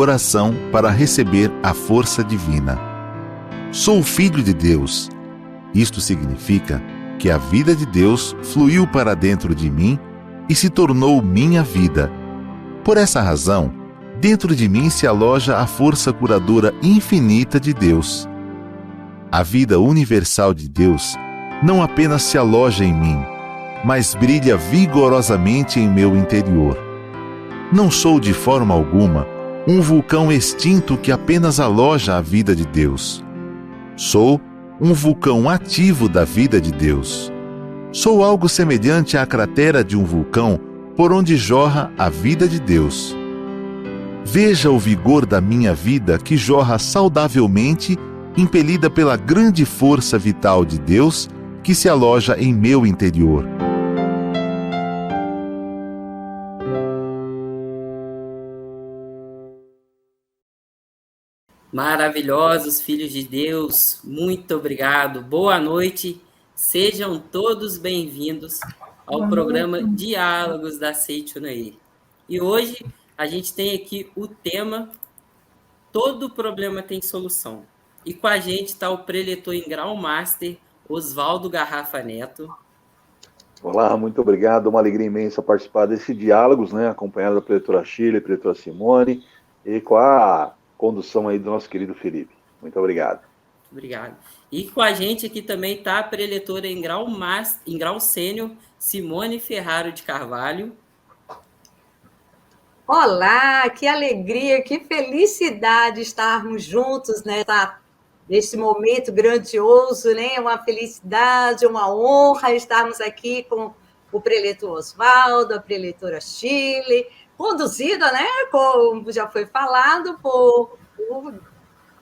coração para receber a força divina. Sou filho de Deus. Isto significa que a vida de Deus fluiu para dentro de mim e se tornou minha vida. Por essa razão, dentro de mim se aloja a força curadora infinita de Deus. A vida universal de Deus não apenas se aloja em mim, mas brilha vigorosamente em meu interior. Não sou de forma alguma um vulcão extinto que apenas aloja a vida de Deus. Sou um vulcão ativo da vida de Deus. Sou algo semelhante à cratera de um vulcão por onde jorra a vida de Deus. Veja o vigor da minha vida que jorra saudavelmente, impelida pela grande força vital de Deus que se aloja em meu interior. Maravilhosos filhos de Deus, muito obrigado, boa noite, sejam todos bem-vindos ao programa Diálogos da Seichonoye. E hoje a gente tem aqui o tema Todo Problema Tem Solução. E com a gente está o preletor em grau master, Oswaldo Garrafa Neto. Olá, muito obrigado, uma alegria imensa participar desse Diálogos, né, acompanhado da preletora Shirley, preletora Simone, e com a condução aí do nosso querido Felipe. Muito obrigado. Obrigado. E com a gente aqui também está a preletora em grau sênior, Simone Ferraro de Carvalho. Olá, que alegria, que felicidade estarmos juntos nesse momento grandioso, né? Uma felicidade, uma honra estarmos aqui com o preletor Oswaldo, a preletora Shirley, conduzida, né, como já foi falado, por o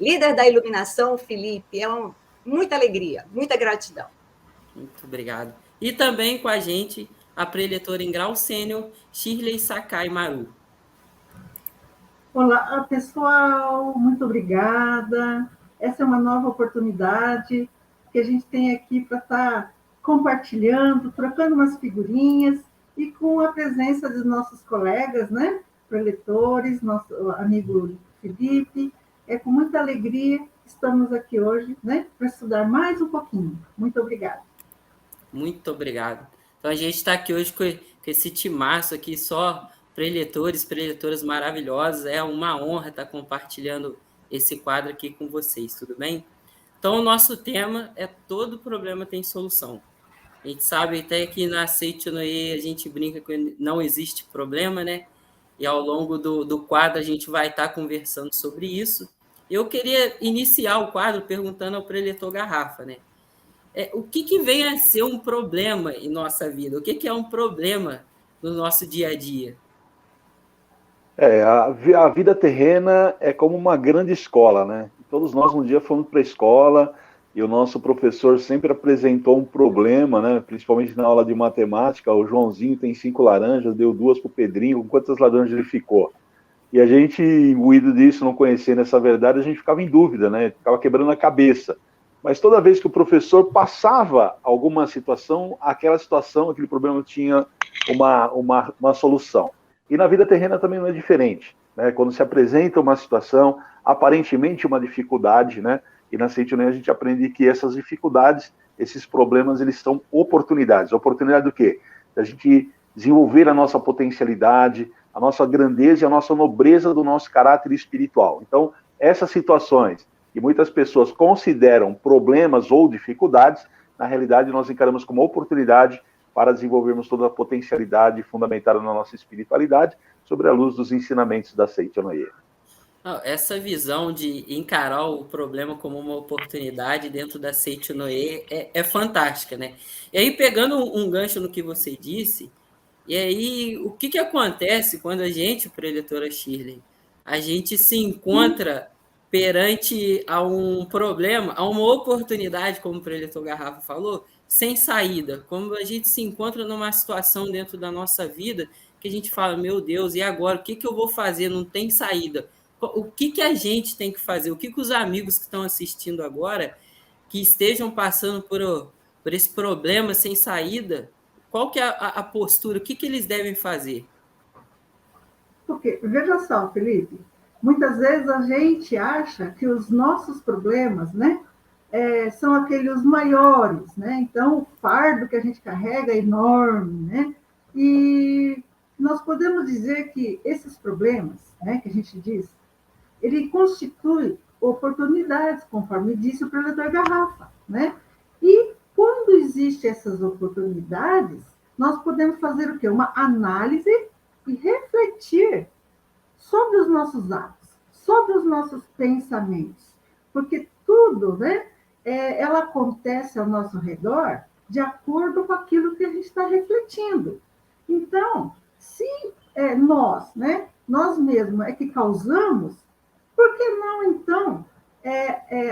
líder da iluminação, Felipe. Muita alegria, muita gratidão. Muito obrigado. E também com a gente, a preletora em grau sênior, Shirley Sakai Maru. Olá, pessoal, muito obrigada. Essa é uma nova oportunidade que a gente tem aqui para estar compartilhando, trocando umas figurinhas e com a presença dos nossos colegas, né, preletores, nosso amigo Felipe. É com muita alegria que estamos aqui hoje, né, para estudar mais um pouquinho. Muito obrigada. Muito obrigado. Então, a gente está aqui hoje com esse timaço aqui, só preletores, preletoras maravilhosos. É uma honra estar compartilhando esse quadro aqui com vocês, tudo bem? Então, o nosso tema é Todo Problema Tem Solução. A gente sabe até que na Seichonoye a gente brinca que não existe problema, né? E ao longo do quadro a gente vai estar conversando sobre isso. Eu queria iniciar o quadro perguntando ao preletor Garrafa, né? O que vem a ser um problema em nossa vida? O que é um problema no nosso dia a dia? A vida terrena é como uma grande escola, né? Todos nós um dia fomos para a escola e o nosso professor sempre apresentou um problema, né? Principalmente na aula de matemática. O Joãozinho tem 5 laranjas, deu 2 para o Pedrinho, com quantas laranjas ele ficou? E a gente, imbuído disso, não conhecendo essa verdade, a gente ficava em dúvida, né? Ficava quebrando a cabeça. Mas toda vez que o professor passava alguma situação, aquela situação, aquele problema tinha uma solução. E na vida terrena também não é diferente, né? Quando se apresenta uma situação, aparentemente uma dificuldade, né? E na Seichonoye a gente aprende que essas dificuldades, esses problemas, eles são oportunidades. Oportunidade do quê? Da gente desenvolver a nossa potencialidade, a nossa grandeza e a nossa nobreza do nosso caráter espiritual. Então, essas situações que muitas pessoas consideram problemas ou dificuldades, na realidade nós encaramos como oportunidade para desenvolvermos toda a potencialidade fundamentada na nossa espiritualidade sobre a luz dos ensinamentos da Seichonoye. Essa visão de encarar o problema como uma oportunidade dentro da Seichonoye é fantástica, né? E aí, pegando um gancho no que você disse, e aí o que acontece quando a gente, preletora Shirley, a gente se encontra perante a um problema, a uma oportunidade, como o preletor Garrafa falou, sem saída, como a gente se encontra numa situação dentro da nossa vida que a gente fala, meu Deus, e agora? O que eu vou fazer? Não tem saída. O que a gente tem que fazer? O que os amigos que estão assistindo agora, que estejam passando por esse problema sem saída, qual que é a postura? O que eles devem fazer? Porque, veja só, Felipe, Muitas vezes a gente acha que os nossos problemas, né, são aqueles maiores, né? Então, o fardo que a gente carrega é enorme, né? E nós podemos dizer que esses problemas, né, que a gente diz, ele constitui oportunidades, conforme disse o professor Garrafa, né? E quando existem essas oportunidades, nós podemos fazer o quê? Uma análise e refletir sobre os nossos atos, sobre os nossos pensamentos, porque tudo, né, ela acontece ao nosso redor de acordo com aquilo que a gente está refletindo. Então, se nós, né, nós mesmos é que causamos, por que não, então,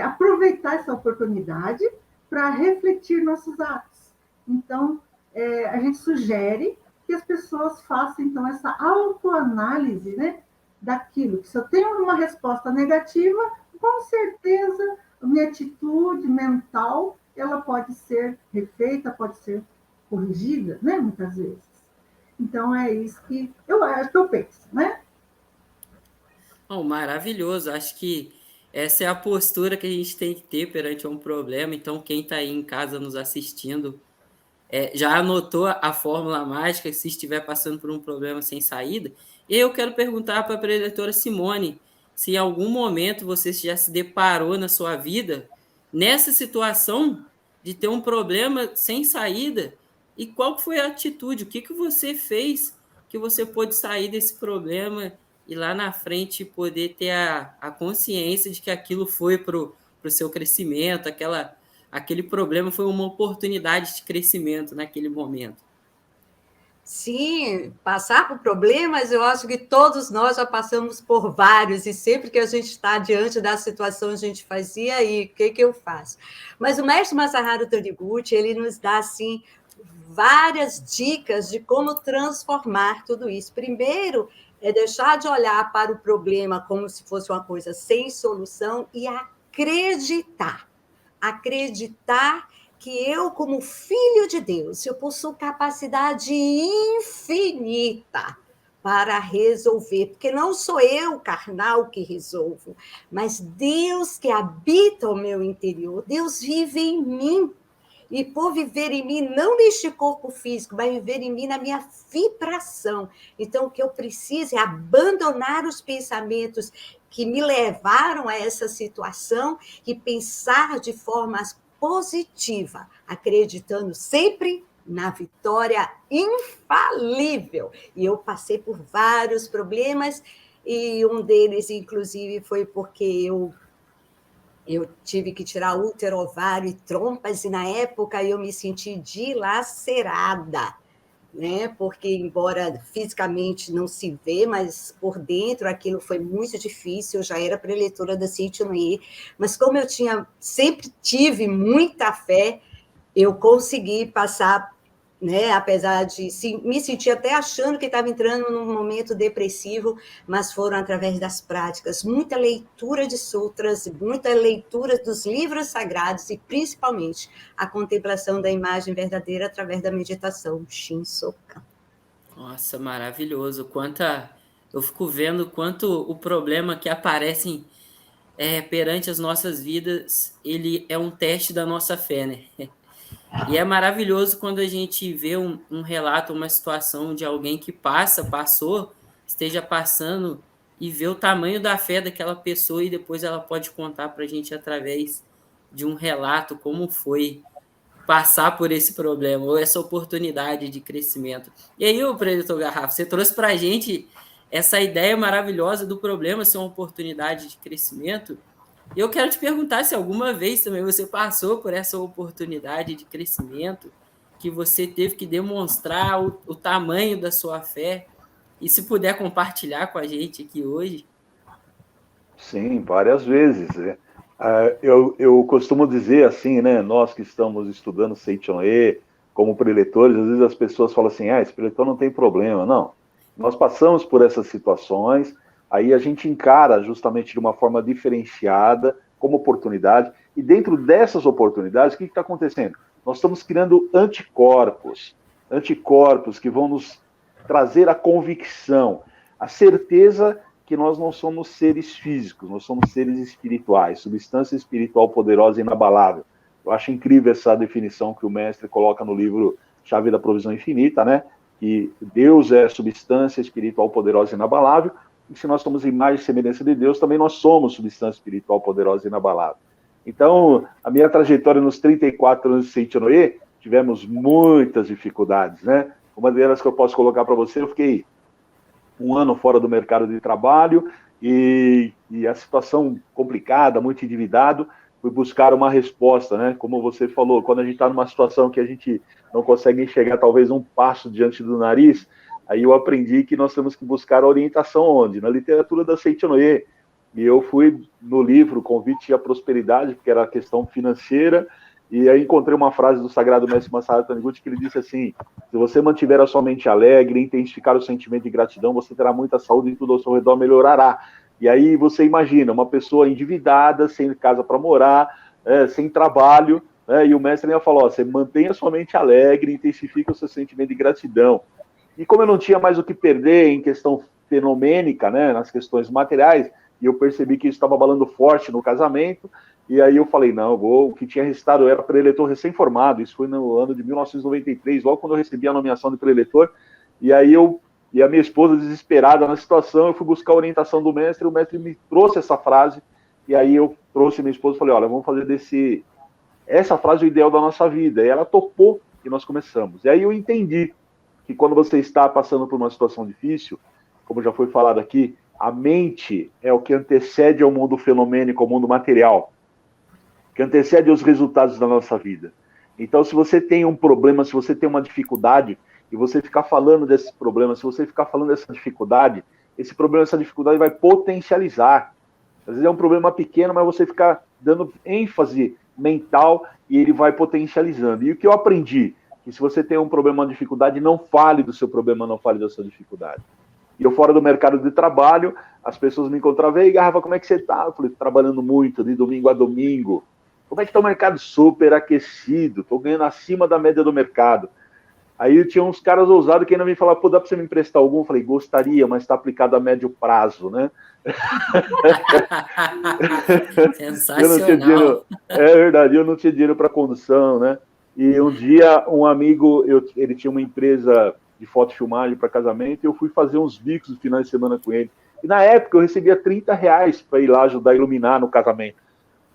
aproveitar essa oportunidade para refletir nossos atos? Então, a gente sugere que as pessoas façam, então, essa autoanálise, né, daquilo. Que se eu tenho uma resposta negativa, com certeza, a minha atitude mental, ela pode ser refeita, pode ser corrigida, né, muitas vezes. Então, é isso que eu penso, né? Oh, maravilhoso. Acho que essa é a postura que a gente tem que ter perante um problema. Então, quem está aí em casa nos assistindo, já anotou a fórmula mágica se estiver passando por um problema sem saída? E eu quero perguntar para a preletora Simone se em algum momento você já se deparou na sua vida nessa situação de ter um problema sem saída e qual foi a atitude, o que você fez que você pôde sair desse problema e lá na frente poder ter a consciência de que aquilo foi para o seu crescimento, aquele problema foi uma oportunidade de crescimento naquele momento. Sim, passar por problemas, eu acho que todos nós já passamos por vários, e sempre que a gente está diante da situação, a gente faz, e aí, o que eu faço? Mas o mestre Masaharu Taniguchi, ele nos dá, assim, várias dicas de como transformar tudo isso. Primeiro, é deixar de olhar para o problema como se fosse uma coisa sem solução e acreditar. Acreditar que eu, como filho de Deus, eu possuo capacidade infinita para resolver, porque não sou eu, carnal, que resolvo, mas Deus que habita o meu interior, Deus vive em mim. E por viver em mim, não neste corpo físico, mas viver em mim na minha vibração. Então, o que eu preciso é abandonar os pensamentos que me levaram a essa situação e pensar de forma positiva, acreditando sempre na vitória infalível. E eu passei por vários problemas, e um deles, inclusive, foi porque eu tive que tirar útero, ovário e trompas, e na época eu me senti dilacerada, né? Porque, embora fisicamente não se vê, mas por dentro aquilo foi muito difícil. Eu já era preletora da Seicho-no-e, mas como eu sempre tive muita fé, eu consegui passar, né? Apesar de me sentir até achando que estava entrando num momento depressivo, mas foram através das práticas, muita leitura de sutras, muita leitura dos livros sagrados e, principalmente, a contemplação da imagem verdadeira através da meditação Shinsokan. Nossa, maravilhoso. Eu fico vendo quanto o problema que aparece perante as nossas vidas, ele é um teste da nossa fé, né? E é maravilhoso quando a gente vê um relato, uma situação de alguém que passou, esteja passando, e vê o tamanho da fé daquela pessoa, e depois ela pode contar para a gente através de um relato como foi passar por esse problema, ou essa oportunidade de crescimento. E aí, o preletor Garrafa, você trouxe para a gente essa ideia maravilhosa do problema ser uma oportunidade de crescimento. E eu quero te perguntar se alguma vez também você passou por essa oportunidade de crescimento, que você teve que demonstrar o tamanho da sua fé, e se puder compartilhar com a gente aqui hoje. Sim, várias vezes. Eu costumo dizer assim, né? Nós que estamos estudando Seicho-no-e como preletores, às vezes as pessoas falam assim, esse preletor não tem problema. Não, nós passamos por essas situações, aí a gente encara justamente de uma forma diferenciada, como oportunidade, e dentro dessas oportunidades, o que está acontecendo? Nós estamos criando anticorpos que vão nos trazer a convicção, a certeza que nós não somos seres físicos, nós somos seres espirituais, substância espiritual poderosa e inabalável. Eu acho incrível essa definição que o mestre coloca no livro Chave da Provisão Infinita, né? Que Deus é substância espiritual poderosa e inabalável, e se nós somos imagem e semelhança de Deus, também nós somos substância espiritual poderosa e inabalável. Então, a minha trajetória nos 34 anos de Seitio Noe, tivemos muitas dificuldades, né? Uma delas que eu posso colocar para você, eu fiquei 1 ano fora do mercado de trabalho e a situação complicada, muito endividado, fui buscar uma resposta, né? Como você falou, quando a gente está numa situação que a gente não consegue enxergar talvez um passo diante do nariz, aí eu aprendi que nós temos que buscar orientação onde? Na literatura da Seitio Noe. E eu fui no livro Convite à Prosperidade, porque era a questão financeira, e aí encontrei uma frase do Sagrado Mestre Masaru Taniguchi que ele disse assim: se você mantiver a sua mente alegre, intensificar o sentimento de gratidão, você terá muita saúde e tudo ao seu redor melhorará. E aí você imagina, uma pessoa endividada, sem casa para morar, sem trabalho, e o mestre ainda falou, você mantenha a sua mente alegre, intensifica o seu sentimento de gratidão. E como eu não tinha mais o que perder em questão fenomênica, né, nas questões materiais, e eu percebi que isso estava abalando forte no casamento, e aí eu falei, não, o que tinha restado, eu era preletor recém-formado, isso foi no ano de 1993, logo quando eu recebi a nomeação de preletor, e aí e a minha esposa desesperada na situação, eu fui buscar a orientação do mestre, e o mestre me trouxe essa frase, e aí eu trouxe minha esposa e falei, olha, vamos fazer essa frase o ideal da nossa vida, e ela topou, e nós começamos. E aí eu entendi que quando você está passando por uma situação difícil, como já foi falado aqui, a mente é o que antecede ao mundo fenomênico, ao mundo material, que antecede os resultados da nossa vida. Então, se você tem um problema, se você tem uma dificuldade, e você ficar falando desse problema, se você ficar falando dessa dificuldade, esse problema, essa dificuldade vai potencializar. Às vezes é um problema pequeno, mas você ficar dando ênfase mental e ele vai potencializando. E o que eu aprendi? Que se você tem um problema, uma dificuldade, não fale do seu problema, não fale da sua dificuldade. E eu fora do mercado de trabalho, as pessoas me encontravam, ei, Garrafa, como é que você tá? Eu falei, trabalhando muito, de domingo a domingo. Como é que está o mercado? Super aquecido, estou ganhando acima da média do mercado. Aí tinha uns caras ousados que ainda me falavam, pô, dá para você me emprestar algum? Eu falei, gostaria, mas está aplicado a médio prazo, né? Sensacional. Eu não tinha dinheiro, é verdade, eu não tinha dinheiro para condução, né? E um dia, um amigo, ele tinha uma empresa de fotofilmagem para casamento, e eu fui fazer uns bicos no final de semana com ele. E na época eu recebia R$30 para ir lá ajudar a iluminar no casamento.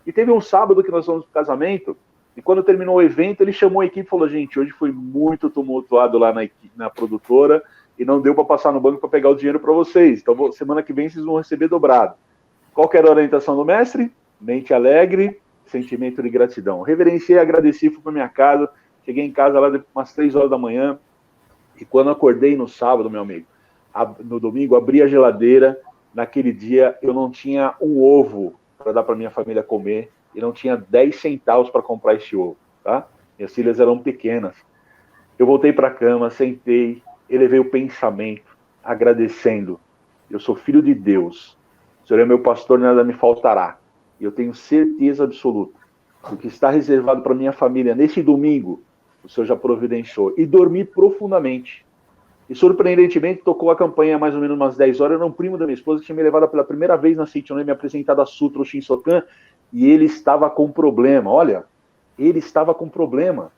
E teve um sábado que nós fomos pro casamento, e quando terminou o evento, ele chamou a equipe e falou, gente, hoje foi muito tumultuado lá na produtora, e não deu para passar no banco para pegar o dinheiro para vocês. Então, semana que vem vocês vão receber dobrado. Qual que era a orientação do mestre? Mente alegre, sentimento de gratidão. Reverenciei, agradeci, fui para minha casa, cheguei em casa lá umas 3 horas da manhã, e quando acordei no sábado, meu amigo, no domingo, abri a geladeira, naquele dia eu não tinha um ovo para dar para minha família comer, e não tinha 10 centavos para comprar esse ovo, tá? Minhas filhas eram pequenas. Eu voltei para a cama, sentei, elevei o pensamento, agradecendo. Eu sou filho de Deus, o Senhor é meu pastor, nada me faltará. E eu tenho certeza absoluta, o que está reservado para minha família nesse domingo, o Senhor já providenciou. E dormi profundamente. E surpreendentemente tocou a campanha mais ou menos umas 10 horas, era um primo da minha esposa que tinha me levado pela primeira vez na Seitio Noe, me apresentado a Sutra, o Shinsokan, e ele estava com problema. Olha, ele estava com problema.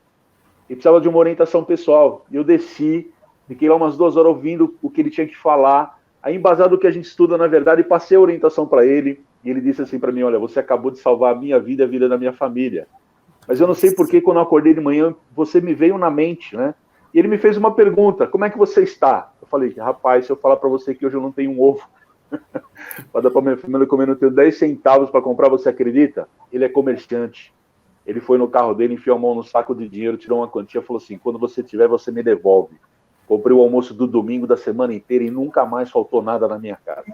Ele precisava de uma orientação pessoal. E eu desci, fiquei lá umas 2 horas ouvindo o que ele tinha que falar, aí embasado do que a gente estuda na verdade, passei a orientação para ele, e ele disse assim para mim, olha, você acabou de salvar a minha vida e a vida da minha família. Mas eu não sei por que quando eu acordei de manhã, você me veio na mente, né? E ele me fez uma pergunta, como é que você está? Eu falei, rapaz, se eu falar para você que hoje eu não tenho um ovo, para dar para minha família comer, não tenho 10 centavos para comprar, você acredita? Ele é comerciante. Ele foi no carro dele, enfiou a mão no saco de dinheiro, tirou uma quantia, falou assim, quando você tiver, você me devolve. Comprei o almoço do domingo da semana inteira e nunca mais faltou nada na minha casa.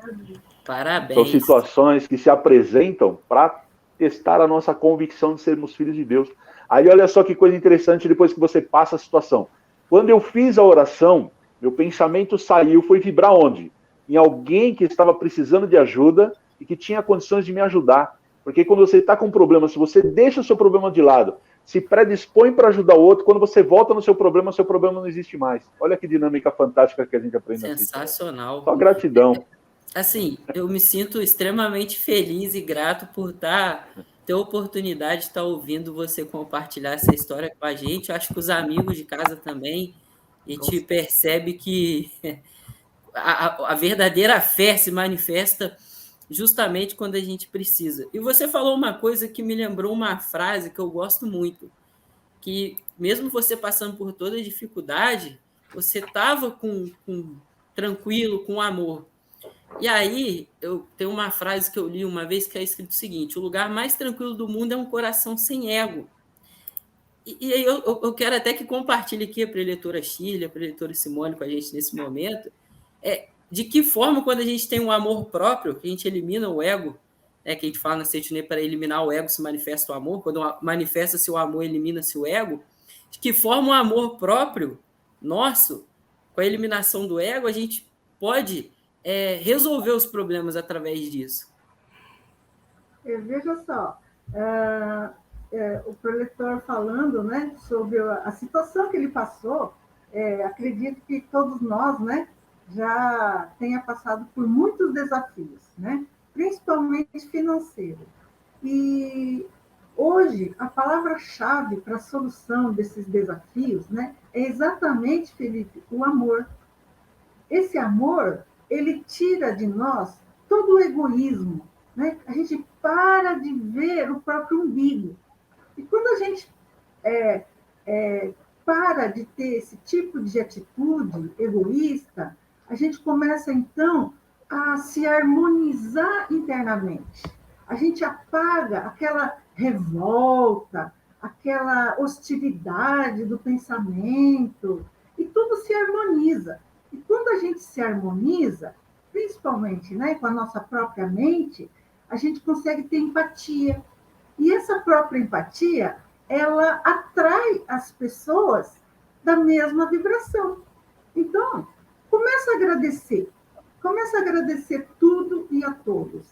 Parabéns. São situações que se apresentam para testar a nossa convicção de sermos filhos de Deus. Aí olha só que coisa interessante depois que você passa a situação. Quando eu fiz a oração, meu pensamento saiu, foi vibrar onde? Em alguém que estava precisando de ajuda e que tinha condições de me ajudar. Porque quando você está com um problema, se você deixa o seu problema de lado, se predispõe para ajudar o outro, quando você volta no seu problema não existe mais. Olha que dinâmica fantástica que a gente aprende. Sensacional. Só gratidão. Assim, eu me sinto extremamente feliz e grato por ter a oportunidade de estar ouvindo você compartilhar essa história com a gente. Eu acho que os amigos de casa também, e Com te percebe que a verdadeira fé se manifesta justamente quando a gente precisa. E você falou uma coisa que me lembrou uma frase que eu gosto muito, que mesmo você passando por toda a dificuldade, você estava tranquilo, com amor. E aí, eu tenho uma frase que eu li uma vez que é escrito o seguinte: o lugar mais tranquilo do mundo é um coração sem ego. E aí eu quero até que compartilhe aqui a preletora Shirley, a preletora Simone com a gente nesse momento, de que forma, quando a gente tem um amor próprio, que a gente elimina o ego, que a gente fala na Seitonê, para eliminar o ego se manifesta o amor, quando manifesta-se o amor, elimina-se o ego, de que forma o amor próprio nosso, com a eliminação do ego, a gente pode resolver os problemas através disso. Veja só, o preletor falando, né, sobre a situação que ele passou, acredito que todos nós, né, já tenha passado por muitos desafios, né, principalmente financeiros. E hoje, a palavra-chave para a solução desses desafios, né, é exatamente, Felipe, o amor. Esse amor, ele tira de nós todo o egoísmo, né? A gente para de ver o próprio umbigo. E quando a gente para de ter esse tipo de atitude egoísta, a gente começa, então, a se harmonizar internamente. A gente apaga aquela revolta, aquela hostilidade do pensamento, e tudo se harmoniza. E quando a gente se harmoniza, principalmente, né, com a nossa própria mente, a gente consegue ter empatia. E essa própria empatia, ela atrai as pessoas da mesma vibração. Então, começa a agradecer tudo e a todos.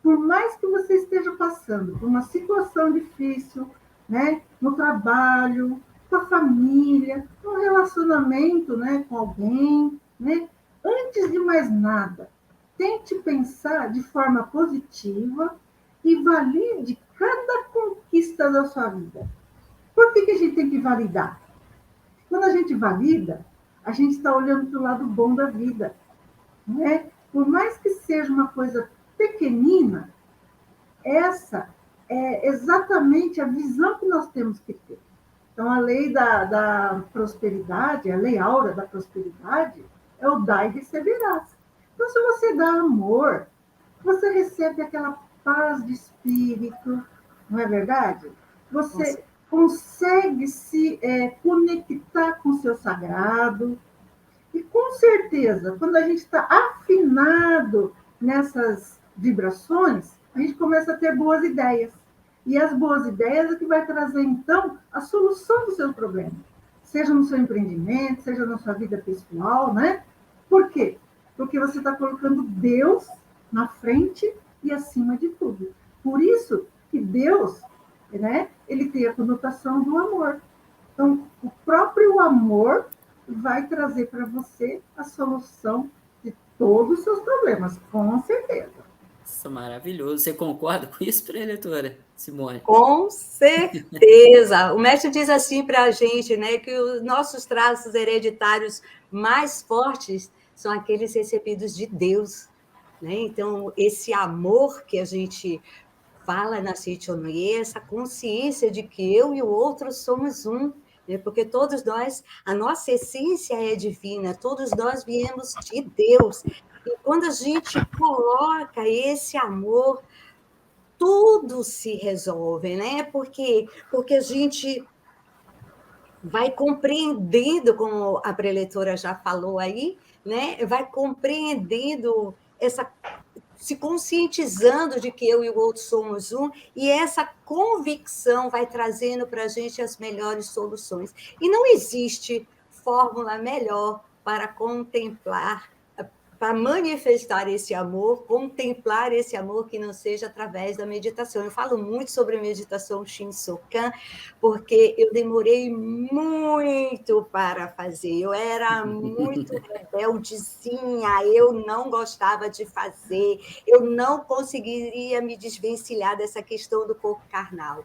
Por mais que você esteja passando por uma situação difícil, né, no trabalho, com a família, no relacionamento, né, com alguém, né, antes de mais nada, tente pensar de forma positiva e valide cada conquista da sua vida. Por que a gente tem que validar? Quando a gente valida, a gente está olhando para o lado bom da vida, né? Por mais que seja uma coisa pequenina, essa é exatamente a visão que nós temos que ter. Então, a lei da prosperidade, a lei áurea da prosperidade, é o dar e receberás. Então, se você dá amor, você recebe aquela paz de espírito, não é verdade? Você consegue se conectar com o seu sagrado. E, com certeza, quando a gente está afinado nessas vibrações, a gente começa a ter boas ideias. E as boas ideias é que vai trazer, então, a solução do seu problema. Seja no seu empreendimento, seja na sua vida pessoal, né? Por quê? Porque você está colocando Deus na frente e acima de tudo. Por isso que Deus, né, ele tem a conotação do amor. Então, o próprio amor vai trazer para você a solução de todos os seus problemas, com certeza. Isso é maravilhoso. Você concorda com isso, preletora Simone? Com certeza. O mestre diz assim para a gente, né, que os nossos traços hereditários mais fortes são aqueles recebidos de Deus, né? Então, esse amor que a gente fala na Seitonê, essa consciência de que eu e o outro somos um, né? Porque todos nós, a nossa essência é divina, todos nós viemos de Deus. E quando a gente coloca esse amor, tudo se resolve, né? Porque a gente vai compreendendo, como a preletora já falou aí, né? Vai compreendendo se conscientizando de que eu e o outro somos um, e essa convicção vai trazendo para a gente as melhores soluções. E não existe fórmula melhor para contemplar para manifestar esse amor, contemplar esse amor que não seja através da meditação. Eu falo muito sobre meditação Shinsokan, porque eu demorei muito para fazer. Eu era muito rebeldezinha, eu não gostava de fazer, eu não conseguiria me desvencilhar dessa questão do corpo carnal.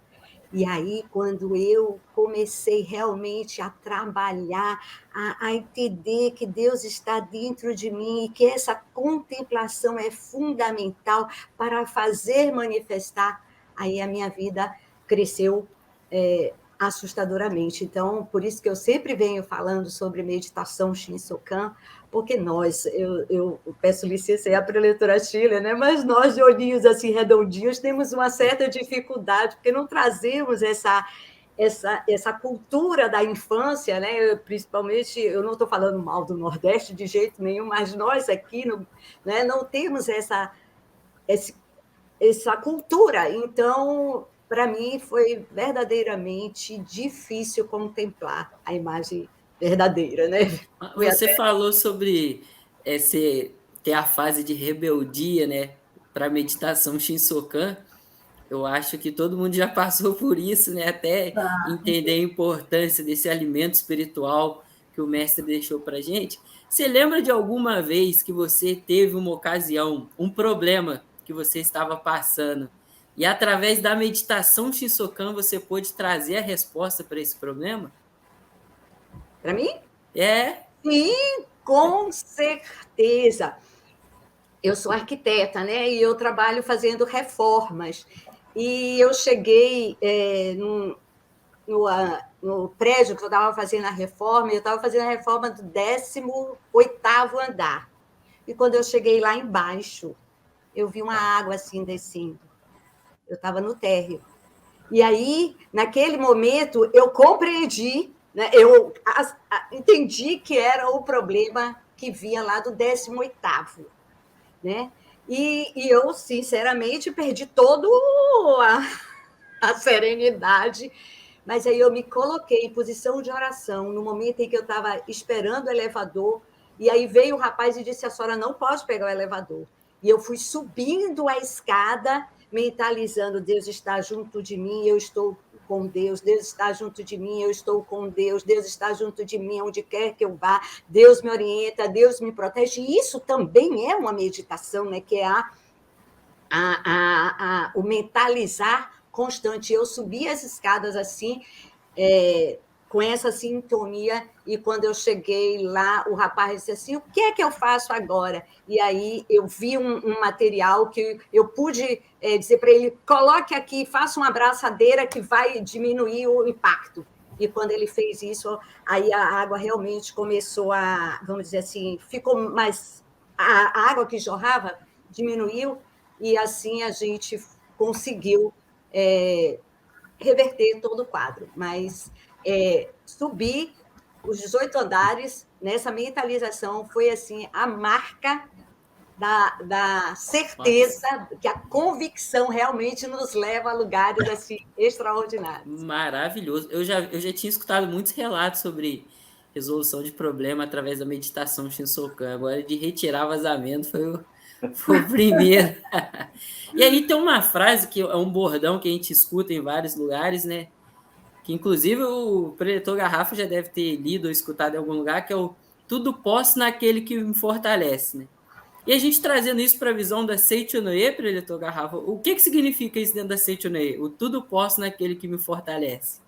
E aí, quando eu comecei realmente a trabalhar, a entender que Deus está dentro de mim e que essa contemplação é fundamental para fazer manifestar, aí a minha vida cresceu assustadoramente. Então, por isso que eu sempre venho falando sobre meditação Shinsokan, porque nós, eu peço licença aí à preletora Chile, né? Mas nós, de olhinhos assim redondinhos, temos uma certa dificuldade, porque não trazemos essa cultura da infância, né? Principalmente, eu não estou falando mal do Nordeste de jeito nenhum, mas nós aqui né, não temos essa cultura. Então, para mim, foi verdadeiramente difícil contemplar a imagem verdadeira, né? Você falou sobre ter a fase de rebeldia, né, para meditação Shinsokan. Eu acho que todo mundo já passou por isso, né, até entender a importância desse alimento espiritual que o mestre deixou para gente. Você lembra de alguma vez que você teve uma ocasião, um problema que você estava passando, e através da meditação Shinsokan você pôde trazer a resposta para esse problema? Para mim? É. Sim, com certeza. Eu sou arquiteta, né? E eu trabalho fazendo reformas. E eu cheguei no prédio que eu estava fazendo a reforma, eu estava fazendo a reforma do 18º andar. E quando eu cheguei lá embaixo, eu vi uma água assim descendo. Eu estava no térreo. E aí, naquele momento, eu compreendi, né? Eu entendi que era o problema que vinha lá do 18º, né? E eu, sinceramente, perdi toda a serenidade, mas aí eu me coloquei em posição de oração, no momento em que eu estava esperando o elevador, e aí veio o rapaz e disse, a senhora não pode pegar o elevador. E eu fui subindo a escada, mentalizando, Deus está junto de mim, eu estou com Deus, Deus está junto de mim, eu estou com Deus, Deus está junto de mim, onde quer que eu vá, Deus me orienta, Deus me protege. E isso também é uma meditação, né? Que é o mentalizar constante. Eu subi as escadas assim, com essa sintonia, e quando eu cheguei lá, o rapaz disse assim, o que é que eu faço agora? E aí eu vi um material que eu pude dizer para ele, coloque aqui, faça uma abraçadeira que vai diminuir o impacto. E quando ele fez isso, aí a água realmente começou a, vamos dizer assim, ficou mais... A água que jorrava diminuiu, e assim a gente conseguiu reverter todo o quadro. Mas subir os 18 andares nessa mentalização foi assim a marca da certeza. Nossa. Que a convicção realmente nos leva a lugares assim extraordinários. Maravilhoso. Eu já tinha escutado muitos relatos sobre resolução de problema através da meditação Shinsokan. Agora, de retirar vazamento foi o primeiro. E aí tem uma frase que é um bordão que a gente escuta em vários lugares, né? Que inclusive o preletor Garrafa já deve ter lido ou escutado em algum lugar, que é o tudo posso naquele que me fortalece, né? E a gente trazendo isso para a visão da Seichonoye, preletor Garrafa, o que significa isso dentro da Seichonoye? O tudo posso naquele que me fortalece.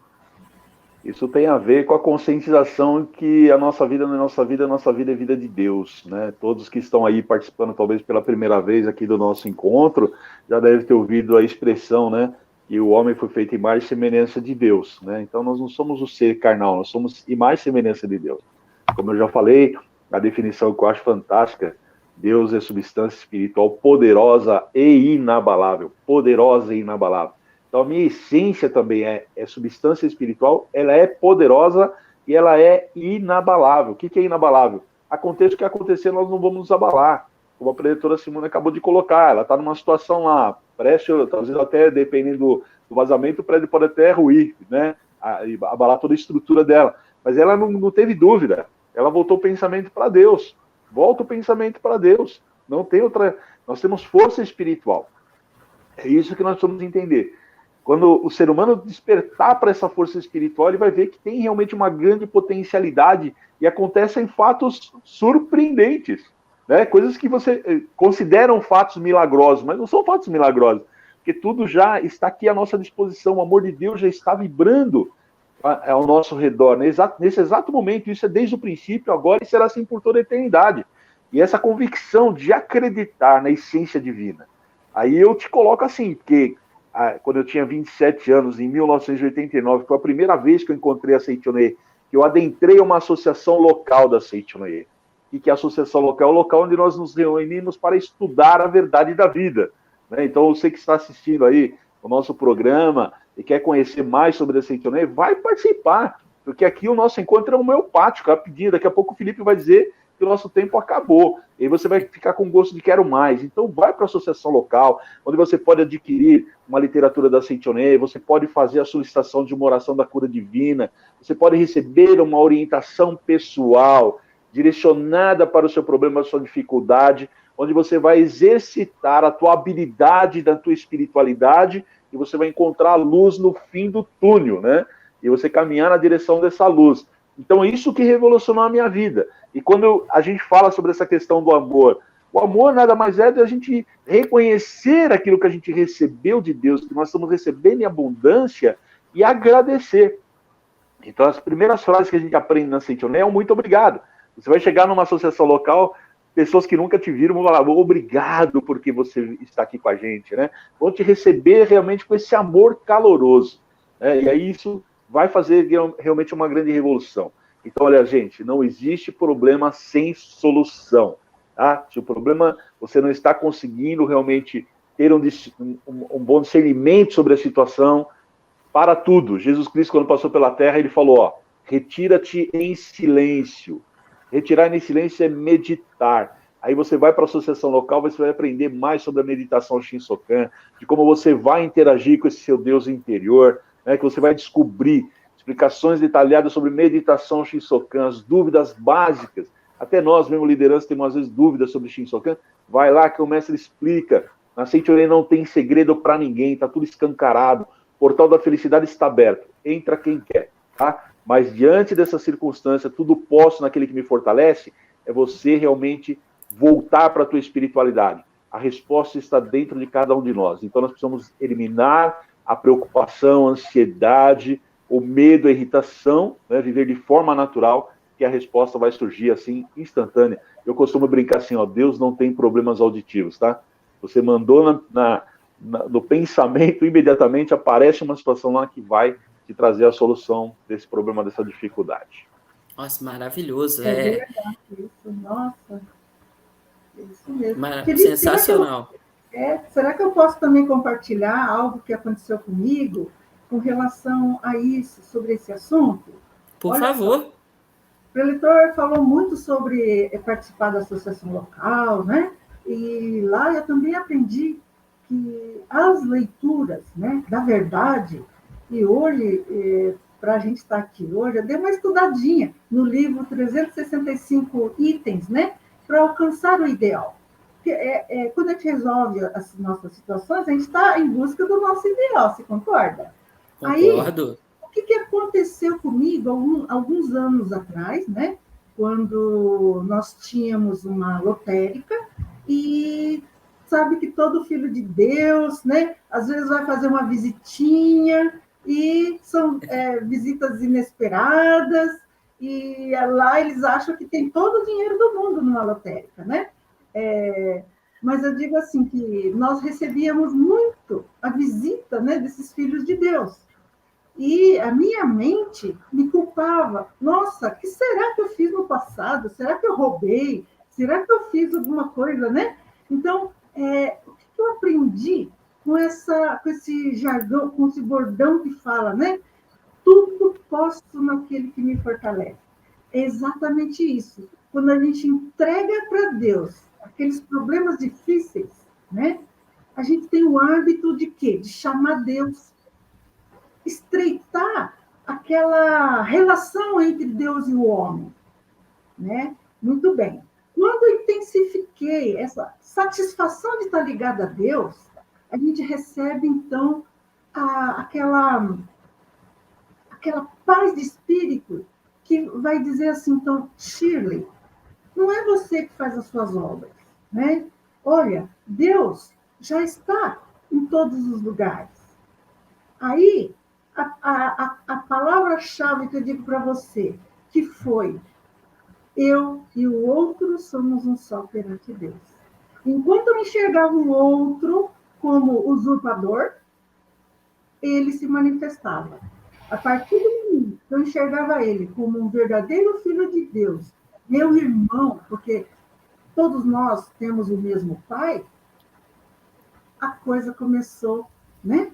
Isso tem a ver com a conscientização que a nossa vida não é nossa vida, a nossa vida é vida de Deus, né? Todos que estão aí participando, talvez pela primeira vez aqui do nosso encontro, já devem ter ouvido a expressão, né? Que o homem foi feito em imagem e semelhança de Deus, né? Então nós não somos o ser carnal, nós somos imagem e semelhança de Deus. Como eu já falei, a definição que eu acho fantástica, Deus é substância espiritual poderosa e inabalável. Poderosa e inabalável. Então, a minha essência também é substância espiritual, ela é poderosa e ela é inabalável. O que é inabalável? Aconteça o que acontecer, nós não vamos nos abalar. Como a preletora Simone acabou de colocar, ela está numa situação lá, parece, às vezes até dependendo do vazamento, o prédio pode até ruir, né? Abalar toda a estrutura dela. Mas ela não teve dúvida, ela voltou o pensamento para Deus. Volta o pensamento para Deus. Não tem outra. Nós temos força espiritual. É isso que nós precisamos entender. Quando o ser humano despertar para essa força espiritual, ele vai ver que tem realmente uma grande potencialidade e acontecem fatos surpreendentes, né? Coisas que você consideram fatos milagrosos, mas não são fatos milagrosos, porque tudo já está aqui à nossa disposição, o amor de Deus já está vibrando ao nosso redor, nesse exato momento. Isso é desde o princípio, agora, e será assim por toda a eternidade. E essa convicção de acreditar na essência divina. Aí eu te coloco assim, porque quando eu tinha 27 anos, em 1989, foi a primeira vez que eu encontrei a Seitonê, que eu adentrei uma associação local da Seitonê. E que a associação local é o local onde nós nos reunimos para estudar a verdade da vida, né? Então, você que está assistindo aí o nosso programa e quer conhecer mais sobre a Seitonê, vai participar, porque aqui o nosso encontro é homeopático, rapidinho. Daqui a pouco o Felipe vai dizer que o nosso tempo acabou, e aí você vai ficar com gosto de quero mais. Então vai para a associação local, onde você pode adquirir uma literatura da Seitonê, você pode fazer a solicitação de uma oração da cura divina, você pode receber uma orientação pessoal, direcionada para o seu problema, a sua dificuldade, onde você vai exercitar a tua habilidade da tua espiritualidade, e você vai encontrar a luz no fim do túnel, né? E você caminhar na direção dessa luz. Então, isso que revolucionou a minha vida. E quando a gente fala sobre essa questão do amor, o amor nada mais é de a gente reconhecer aquilo que a gente recebeu de Deus, que nós estamos recebendo em abundância, e agradecer. Então, as primeiras frases que a gente aprende na Seitonê é um muito obrigado. Você vai chegar numa associação local, pessoas que nunca te viram vão falar, obrigado porque você está aqui com a gente, né? Vão te receber realmente com esse amor caloroso, né? E aí isso vai fazer realmente uma grande revolução. Então, olha, gente, não existe problema sem solução, tá? Se o problema, você não está conseguindo realmente ter um bom discernimento sobre a situação, para tudo. Jesus Cristo, quando passou pela terra, ele falou, ó, retira-te em silêncio. Retirar em silêncio é meditar. Aí você vai para a associação local, você vai aprender mais sobre a meditação Shinsokan, de como você vai interagir com esse seu Deus interior, né, que você vai descobrir explicações detalhadas sobre meditação Shinsokan, as dúvidas básicas. Até nós, mesmo liderança, temos às vezes dúvidas sobre Shinsokan. Vai lá que o mestre explica. Na Seitonê não tem segredo para ninguém, está tudo escancarado. O portal da felicidade está aberto. Entra quem quer, tá? Mas diante dessa circunstância, tudo posso naquele que me fortalece, é você realmente voltar para a tua espiritualidade. A resposta está dentro de cada um de nós. Então nós precisamos eliminar a preocupação, a ansiedade, o medo, a irritação, né? Viver de forma natural, que a resposta vai surgir assim, instantânea. Eu costumo brincar assim, ó, Deus não tem problemas auditivos, tá? Você mandou no pensamento, imediatamente aparece uma situação lá que vai te trazer a solução desse problema, dessa dificuldade. Nossa, maravilhoso. É verdade, isso, nossa. Isso mesmo. Sensacional. Será que eu posso também compartilhar algo que aconteceu comigo com relação a isso, sobre esse assunto? Por favor. Só. O preletor falou muito sobre participar da associação local, né? E lá eu também aprendi que as leituras, né, da verdade, e hoje, para a gente estar aqui hoje, eu dei uma estudadinha no livro 365 itens, né, para alcançar o ideal. Porque, quando a gente resolve as nossas situações, a gente está em busca do nosso ideal, você concorda? Concordo. Aí, o que aconteceu comigo alguns anos atrás, né, quando nós tínhamos uma lotérica e sabe que todo filho de Deus, né, às vezes vai fazer uma visitinha e são visitas inesperadas e lá eles acham que tem todo o dinheiro do mundo numa lotérica, né? Mas eu digo assim que nós recebíamos muito a visita, né, desses filhos de Deus. E a minha mente me culpava. Nossa, o que será que eu fiz no passado? Será que eu roubei? Será que eu fiz alguma coisa, né? Então, o que eu aprendi com esse jargão, com esse bordão que fala, né? Tudo posso naquele que me fortalece. É exatamente isso. Quando a gente entrega para Deus aqueles problemas difíceis, né? A gente tem o hábito de quê? De chamar Deus. Estreitar aquela relação entre Deus e o homem, né? Muito bem. quando eu intensifiquei essa satisfação de estar ligada a Deus, a gente recebe, então, aquela paz de espírito que vai dizer assim, então, Shirley, não é você que faz as suas obras, né? Olha, Deus já está em todos os lugares. Aí, a palavra-chave que eu digo para você, que foi, eu e o outro somos um só perante Deus. Enquanto eu enxergava o outro como usurpador, ele se manifestava. A partir de mim, eu enxergava ele como um verdadeiro filho de Deus, meu irmão, porque todos nós temos o mesmo pai, a coisa começou, né,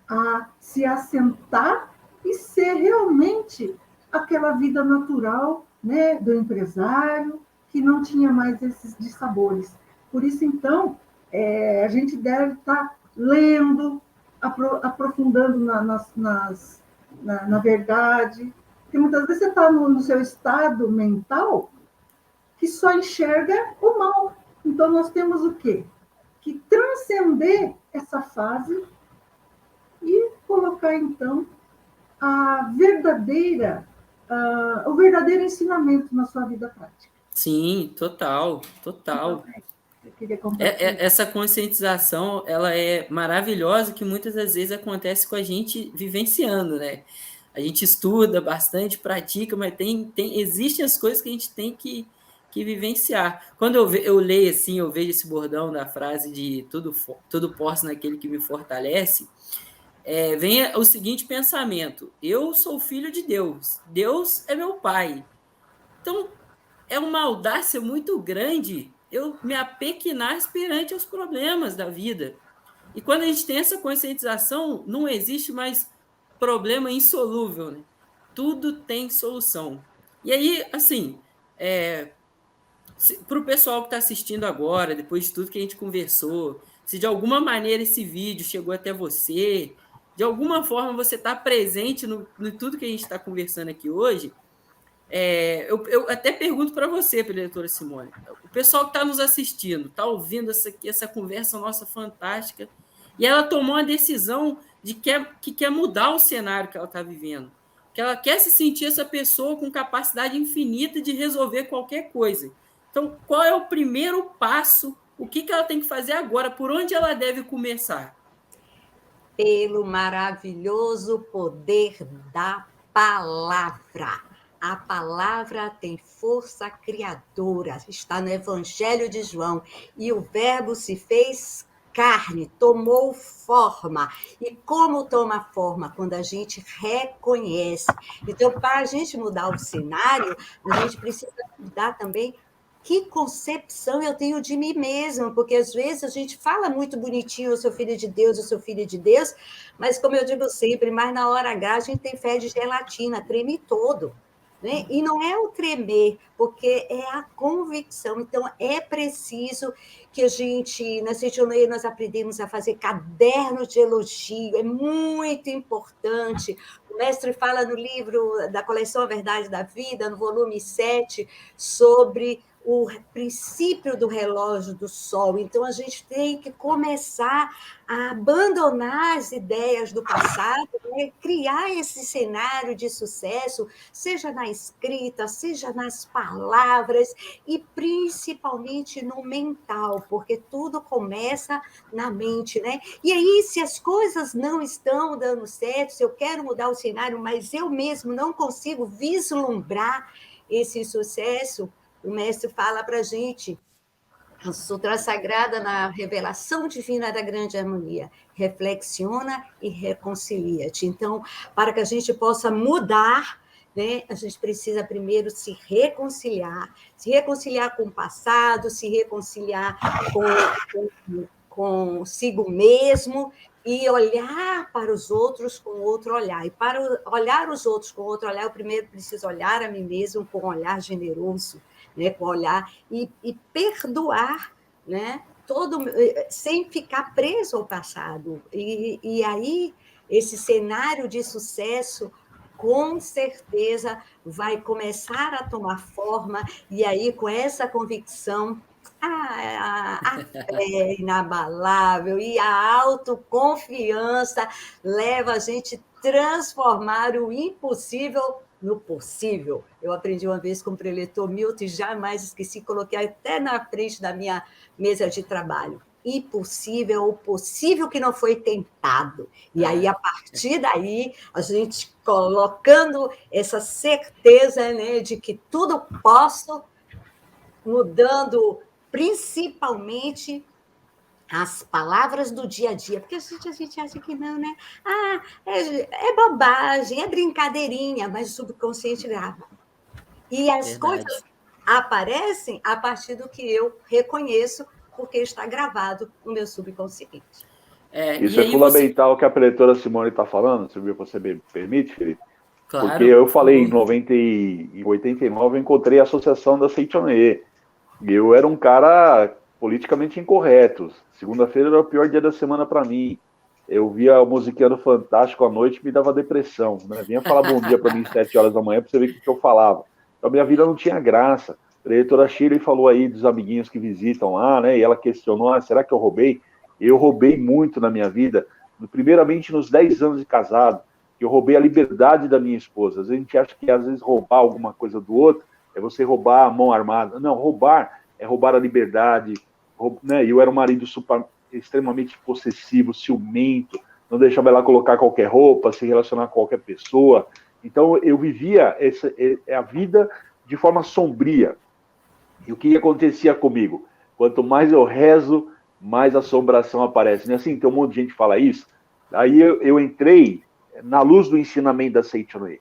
a se assentar e ser realmente aquela vida natural, né, do empresário, que não tinha mais esses dissabores. Por isso, então, a gente deve estar lendo, aprofundando na verdade, porque muitas vezes você está no seu estado mental que só enxerga o mal. Então, nós temos o quê? Que transcender essa fase e colocar, então, o verdadeiro ensinamento na sua vida prática. Sim, total. Então, eu queria compartilhar. Essa conscientização, ela é maravilhosa, que muitas das vezes acontece com a gente vivenciando, né? A gente estuda bastante, pratica, mas existem as coisas que a gente tem que vivenciar. Quando eu leio assim, eu vejo esse bordão da frase de tudo posso naquele que me fortalece, vem o seguinte pensamento: eu sou filho de Deus, Deus é meu pai. Então, é uma audácia muito grande eu me apequinar perante os problemas da vida. E quando a gente tem essa conscientização, não existe mais problema insolúvel, né? Tudo tem solução. E aí, assim, para o pessoal que está assistindo agora, depois de tudo que a gente conversou, se de alguma maneira esse vídeo chegou até você, de alguma forma você está presente no tudo que a gente está conversando aqui hoje, eu até pergunto para você, doutora Simone, o pessoal que está nos assistindo, está ouvindo essa conversa nossa fantástica, e ela tomou a decisão de que quer mudar o cenário que ela está vivendo, que ela quer se sentir essa pessoa com capacidade infinita de resolver qualquer coisa. Então, qual é o primeiro passo? O que ela tem que fazer agora? Por onde ela deve começar? Pelo maravilhoso poder da palavra. A palavra tem força criadora, está no Evangelho de João. E o Verbo se fez carne, tomou forma. E como toma forma? Quando a gente reconhece. Então, para a gente mudar o cenário, a gente precisa mudar também que concepção eu tenho de mim mesma, porque às vezes a gente fala muito bonitinho, eu sou filho de Deus, eu sou filho de Deus, mas como eu digo sempre, mas na hora H a gente tem fé de gelatina, treme todo. Né? E não é o tremer, porque é a convicção. Então, é preciso que a gente, na Seitonoye, nós aprendemos a fazer cadernos de elogio, é muito importante. O mestre fala no livro da coleção A Verdade da Vida, no volume 7, sobre o princípio do relógio do sol. Então, a gente tem que começar a abandonar as ideias do passado, né? Criar esse cenário de sucesso, seja na escrita, seja nas palavras, e principalmente no mental, porque tudo começa na mente, né? E aí, se as coisas não estão dando certo, se eu quero mudar o cenário, mas eu mesmo não consigo vislumbrar esse sucesso, o mestre fala para a gente, a Sutra Sagrada, na revelação divina da grande harmonia, reflexiona e reconcilia-te. Então, para que a gente possa mudar, né, a gente precisa primeiro se reconciliar com o passado, se reconciliar consigo mesmo e olhar para os outros com outro olhar. E para olhar os outros com outro olhar, eu primeiro preciso olhar a mim mesmo com um olhar generoso, né, com olhar e perdoar, né, sem ficar preso ao passado. E aí, esse cenário de sucesso com certeza vai começar a tomar forma, e aí, com essa convicção, a fé inabalável e a autoconfiança leva a gente a transformar o impossível no possível. Eu aprendi uma vez com o preletor Milton e jamais esqueci, coloquei até na frente da minha mesa de trabalho. Impossível é o possível que não foi tentado. E aí, a partir daí, a gente colocando essa certeza, né, de que tudo posso, mudando principalmente as palavras do dia a dia, porque a gente acha que não, né? É bobagem, é brincadeirinha, mas o subconsciente grava. E as coisas aparecem a partir do que eu reconheço, porque está gravado no meu subconsciente. Isso é fundamental que a preletora Simone está falando, se você me permite, Felipe? Claro. Porque eu falei em 89, eu encontrei a associação da Seitonoye. E eu era um cara politicamente incorreto. Segunda-feira era o pior dia da semana para mim. Eu via o Musiqueiro Fantástico à noite e me dava depressão. Né? Vinha falar bom dia para mim às 7 horas da manhã para você ver o que eu falava. Então, minha vida não tinha graça. A diretora Shirley falou aí dos amiguinhos que visitam lá, né? E ela questionou, será que eu roubei? Eu roubei muito na minha vida, primeiramente nos 10 anos de casado, que eu roubei a liberdade da minha esposa. A gente acha que, às vezes, roubar alguma coisa do outro é você roubar a mão armada. Não, roubar é roubar a liberdade. Né? Eu era um marido extremamente possessivo, ciumento, não deixava ela colocar qualquer roupa, se relacionar com qualquer pessoa. Então, eu vivia a vida de forma sombria. E o que acontecia comigo? Quanto mais eu rezo, mais assombração aparece. Não é assim? Tem um monte de gente que fala isso. Aí eu entrei na luz do ensinamento da Seitonoye.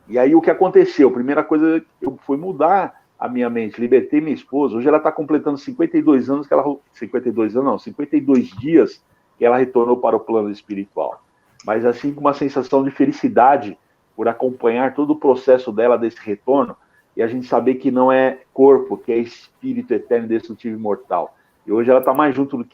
E aí o que aconteceu? A primeira coisa, eu fui mudar a minha mente, libertei minha esposa. Hoje ela está completando 52 anos, 52 dias que ela retornou para o plano espiritual. Mas assim, com uma sensação de felicidade por acompanhar todo o processo dela desse retorno, e a gente saber que não é corpo, que é espírito eterno, destrutivo e imortal. E hoje ela está mais junto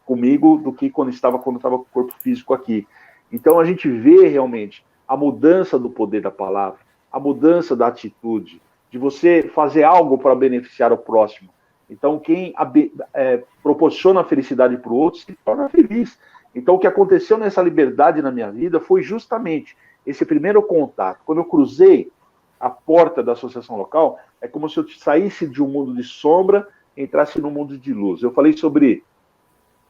comigo do que quando estava com o corpo físico aqui. Então a gente vê realmente a mudança do poder da palavra, a mudança da atitude, de você fazer algo para beneficiar o próximo. Então quem proporciona a felicidade para o outro se torna feliz. Então o que aconteceu nessa liberdade na minha vida foi justamente esse primeiro contato. Quando eu cruzei a porta da associação local, é como se eu saísse de um mundo de sombra e entrasse num mundo de luz. Eu falei sobre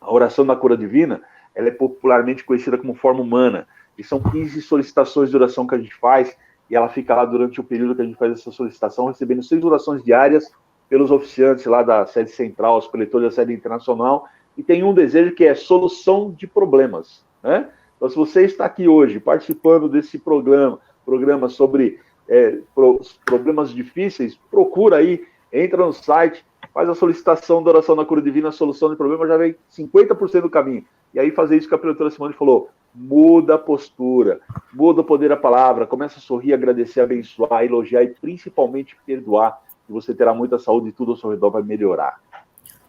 a oração da cura divina, ela é popularmente conhecida como forma humana, e são 15 solicitações de oração que a gente faz, e ela fica lá durante o período que a gente faz essa solicitação, recebendo 6 orações diárias pelos oficiantes lá da sede central, os preletores da sede internacional, e tem um desejo que é solução de problemas. Né? Então, se você está aqui hoje participando desse programa sobre problemas difíceis, procura aí, entra no site, faz a solicitação da oração da cura divina, a solução de problema, já vem 50% do caminho. E aí fazer isso que a preletora Simone falou, muda a postura, muda o poder da palavra, começa a sorrir, agradecer, abençoar, elogiar e principalmente perdoar, e você terá muita saúde e tudo ao seu redor vai melhorar.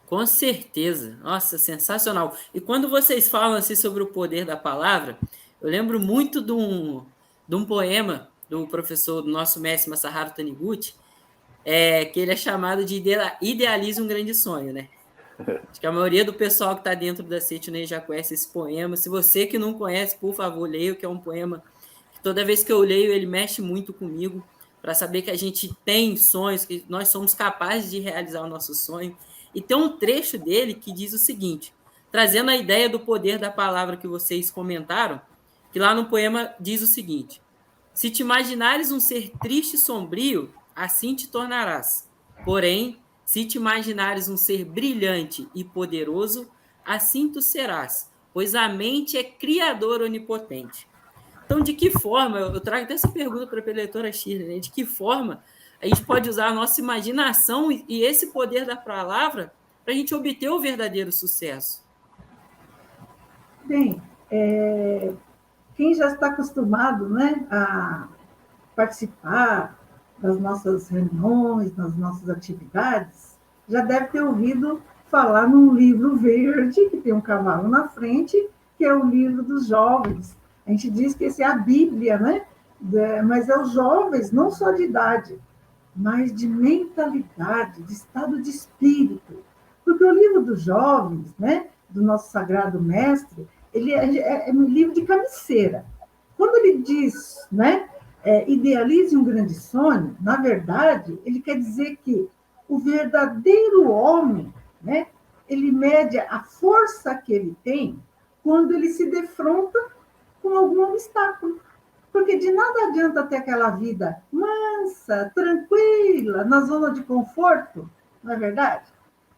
Com certeza. Nossa, sensacional. E quando vocês falam assim sobre o poder da palavra, eu lembro muito de um poema do professor, do nosso mestre Masaharu Taniguchi, que ele é chamado de Idealize um Grande Sonho, né? Acho que a maioria do pessoal que está dentro da Seitonoye já conhece esse poema. Se você que não conhece, por favor, leia, que é um poema que toda vez que eu leio, ele mexe muito comigo, para saber que a gente tem sonhos, que nós somos capazes de realizar o nosso sonho. E tem um trecho dele que diz o seguinte, trazendo a ideia do poder da palavra que vocês comentaram, que lá no poema diz o seguinte, se te imaginares um ser triste e sombrio, assim te tornarás. Porém, se te imaginares um ser brilhante e poderoso, assim tu serás, pois a mente é criadora onipotente. Então, de que forma, eu trago até essa pergunta para a preletora Shirley, né? De que forma a gente pode usar a nossa imaginação e esse poder da palavra para a gente obter o verdadeiro sucesso? Bem, quem já está acostumado, né, a participar das nossas reuniões, das nossas atividades, já deve ter ouvido falar num livro verde, que tem um cavalo na frente, que é o livro dos jovens. A gente diz que esse é a Bíblia, né, mas é os jovens, não só de idade, mas de mentalidade, de estado de espírito. Porque o livro dos jovens, né, do nosso sagrado mestre, ele é um livro de cabeceira. Quando ele diz, né, idealize um grande sonho, na verdade, ele quer dizer que o verdadeiro homem, né, ele mede a força que ele tem quando ele se defronta com algum obstáculo. Porque de nada adianta ter aquela vida mansa, tranquila, na zona de conforto, não é verdade?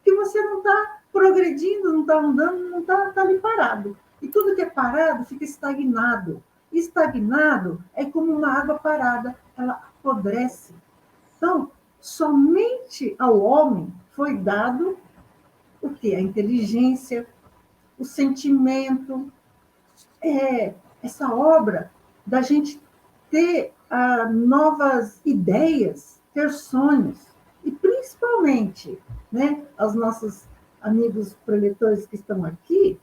Que você não está progredindo, não está andando, não está ali parado. E tudo que é parado fica estagnado. Estagnado é como uma água parada, ela apodrece. Então, somente ao homem foi dado o quê? A inteligência, o sentimento, essa obra da gente ter novas ideias, ter sonhos, e principalmente, né, aos nossos amigos preletores que estão aqui,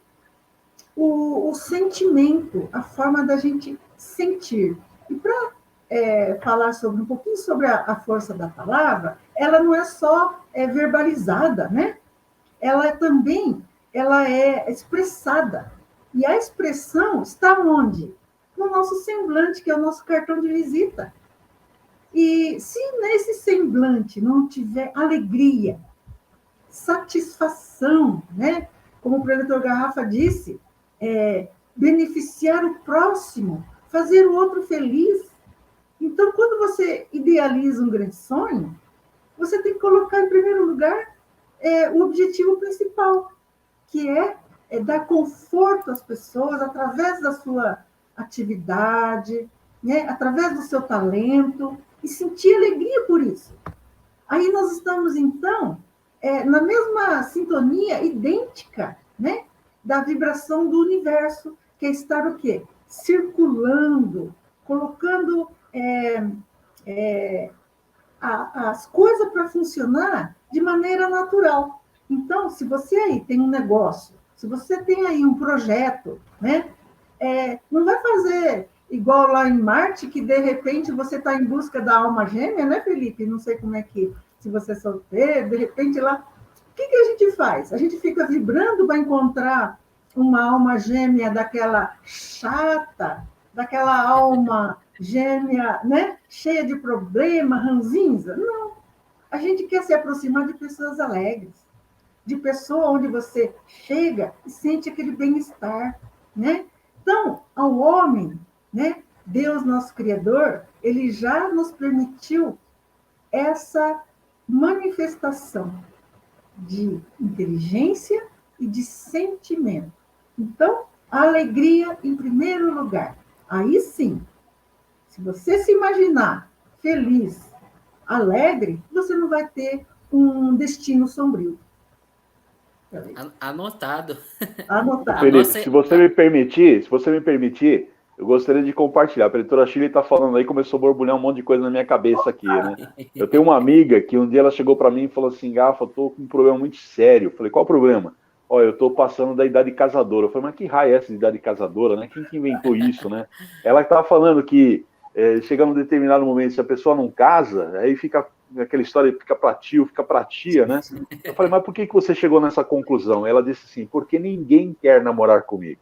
o sentimento, a forma da gente sentir. E para falar um pouquinho sobre a força da palavra, ela não é só verbalizada, né? Ela é expressada. E a expressão está onde? No nosso semblante, que é o nosso cartão de visita. E se nesse semblante não tiver alegria, satisfação, né? Como o preletor Garrafa disse, beneficiar o próximo, fazer o outro feliz. Então, quando você idealiza um grande sonho, você tem que colocar em primeiro lugar o objetivo principal, que é dar conforto às pessoas através da sua atividade, né? Através do seu talento, e sentir alegria por isso. Aí nós estamos, então, na mesma sintonia idêntica, né? Da vibração do universo, que é estar o quê? Circulando, colocando as coisas para funcionar de maneira natural. Então, se você aí tem um negócio, se você tem aí um projeto, né? Não vai fazer igual lá em Marte, que de repente você está em busca da alma gêmea, né, Felipe? Não sei como é que, se você é solteiro, de repente lá... O que a gente faz? A gente fica vibrando para encontrar uma alma gêmea daquela chata, daquela alma gêmea, né? Cheia de problema, ranzinza? Não. A gente quer se aproximar de pessoas alegres, de pessoa onde você chega e sente aquele bem-estar, né? Então, ao homem, né? Deus, nosso Criador, ele já nos permitiu essa manifestação de inteligência e de sentimento. Então, a alegria em primeiro lugar. Aí sim, se você se imaginar feliz, alegre, você não vai ter um destino sombrio. Anotado. Anotado. Felipe, se você me permitir, eu gostaria de compartilhar. A preletora Shirley está falando aí, começou a borbulhar um monte de coisa na minha cabeça aqui, né? Eu tenho uma amiga que um dia ela chegou para mim e falou assim, Gafa, eu tô com um problema muito sério. Eu falei, qual o problema? Olha, eu tô passando da idade casadora. Eu falei, mas que raio é essa de idade casadora, né? Quem que inventou isso, né? Ela estava falando que chega num determinado momento, se a pessoa não casa, aí fica aquela história, fica pra tio, fica pra tia, né? Eu falei, mas por que você chegou nessa conclusão? Ela disse assim, porque ninguém quer namorar comigo.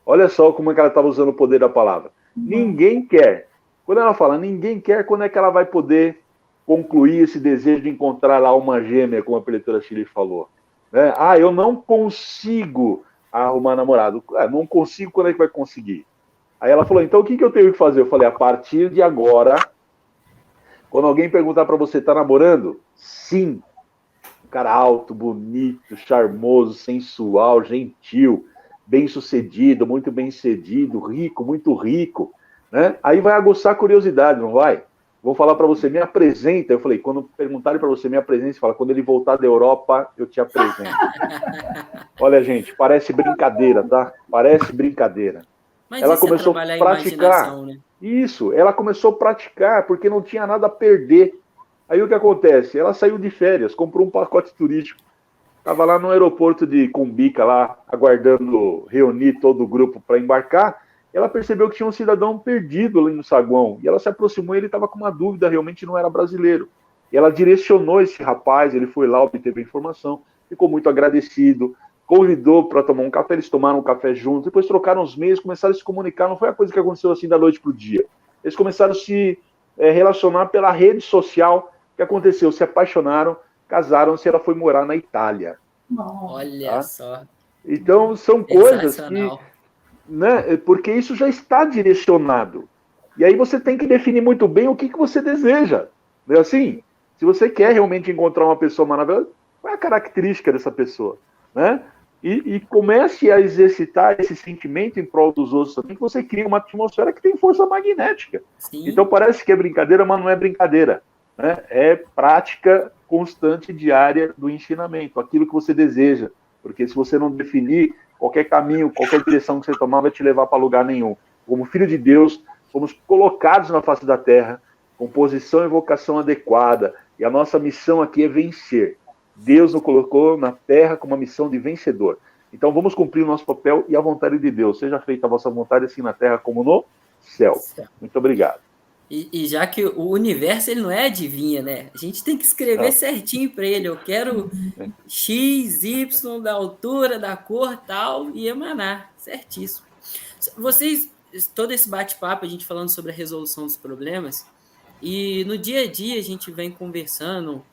Olha só como é que ela estava usando o poder da palavra. Ninguém quer. Quando ela fala ninguém quer, quando é que ela vai poder concluir esse desejo de encontrar a alma gêmea, como a preletora Shirley falou? Né? Eu não consigo arrumar namorado. Não consigo, quando é que vai conseguir? Aí ela falou, então o que eu tenho que fazer? Eu falei, a partir de agora, quando alguém perguntar para você, tá namorando? Sim. Um cara alto, bonito, charmoso, sensual, gentil, bem-sucedido, muito bem-sucedido, rico, muito rico, né? Aí vai aguçar a curiosidade, não vai? Vou falar para você, me apresenta. Eu falei, quando perguntarem para você, me apresenta, você fala, quando ele voltar da Europa, eu te apresento. Olha, gente, parece brincadeira, tá? Parece brincadeira. Mas ela começou a praticar. Né? Isso, ela começou a praticar, porque não tinha nada a perder. Aí o que acontece? Ela saiu de férias, comprou um pacote turístico. Estava lá no aeroporto de Cumbica, lá, aguardando reunir todo o grupo para embarcar. ela percebeu que tinha um cidadão perdido ali no saguão, e ela se aproximou e ele estava com uma dúvida, realmente não era brasileiro. E ela direcionou esse rapaz, ele foi lá, obteve a informação, ficou muito agradecido, convidou para tomar um café, eles tomaram um café juntos, depois trocaram os meios, começaram a se comunicar, não foi a coisa que aconteceu assim da noite para o dia. Eles começaram a se relacionar pela rede social. O que aconteceu? Se apaixonaram, casaram-se, ela foi morar na Itália. Olha tá? só. Então, são coisas que... Né, porque isso já está direcionado. E aí você tem que definir muito bem o que você deseja. Não é assim? Se você quer realmente encontrar uma pessoa maravilhosa, qual é a característica dessa pessoa? Né? E comece a exercitar esse sentimento em prol dos outros também, que você cria uma atmosfera que tem força magnética. Sim. Então parece que é brincadeira, mas não é brincadeira. Né? É prática constante, diária do ensinamento, aquilo que você deseja. Porque se você não definir, qualquer caminho, qualquer direção que você tomar vai te levar para lugar nenhum. Como filho de Deus, fomos colocados na face da terra, com posição e vocação adequada. E a nossa missão aqui é vencer. Deus nos colocou na terra com uma missão de vencedor. Então vamos cumprir o nosso papel e a vontade de Deus. Seja feita a vossa vontade, assim na terra como no céu. Muito obrigado. E já que o universo ele não é adivinha, né? A gente tem que escrever certinho para ele. Eu quero X, Y da altura, da cor, tal, e emanar. Certíssimo. Vocês, todo esse bate-papo, a gente falando sobre a resolução dos problemas, e no dia a dia a gente vem conversando,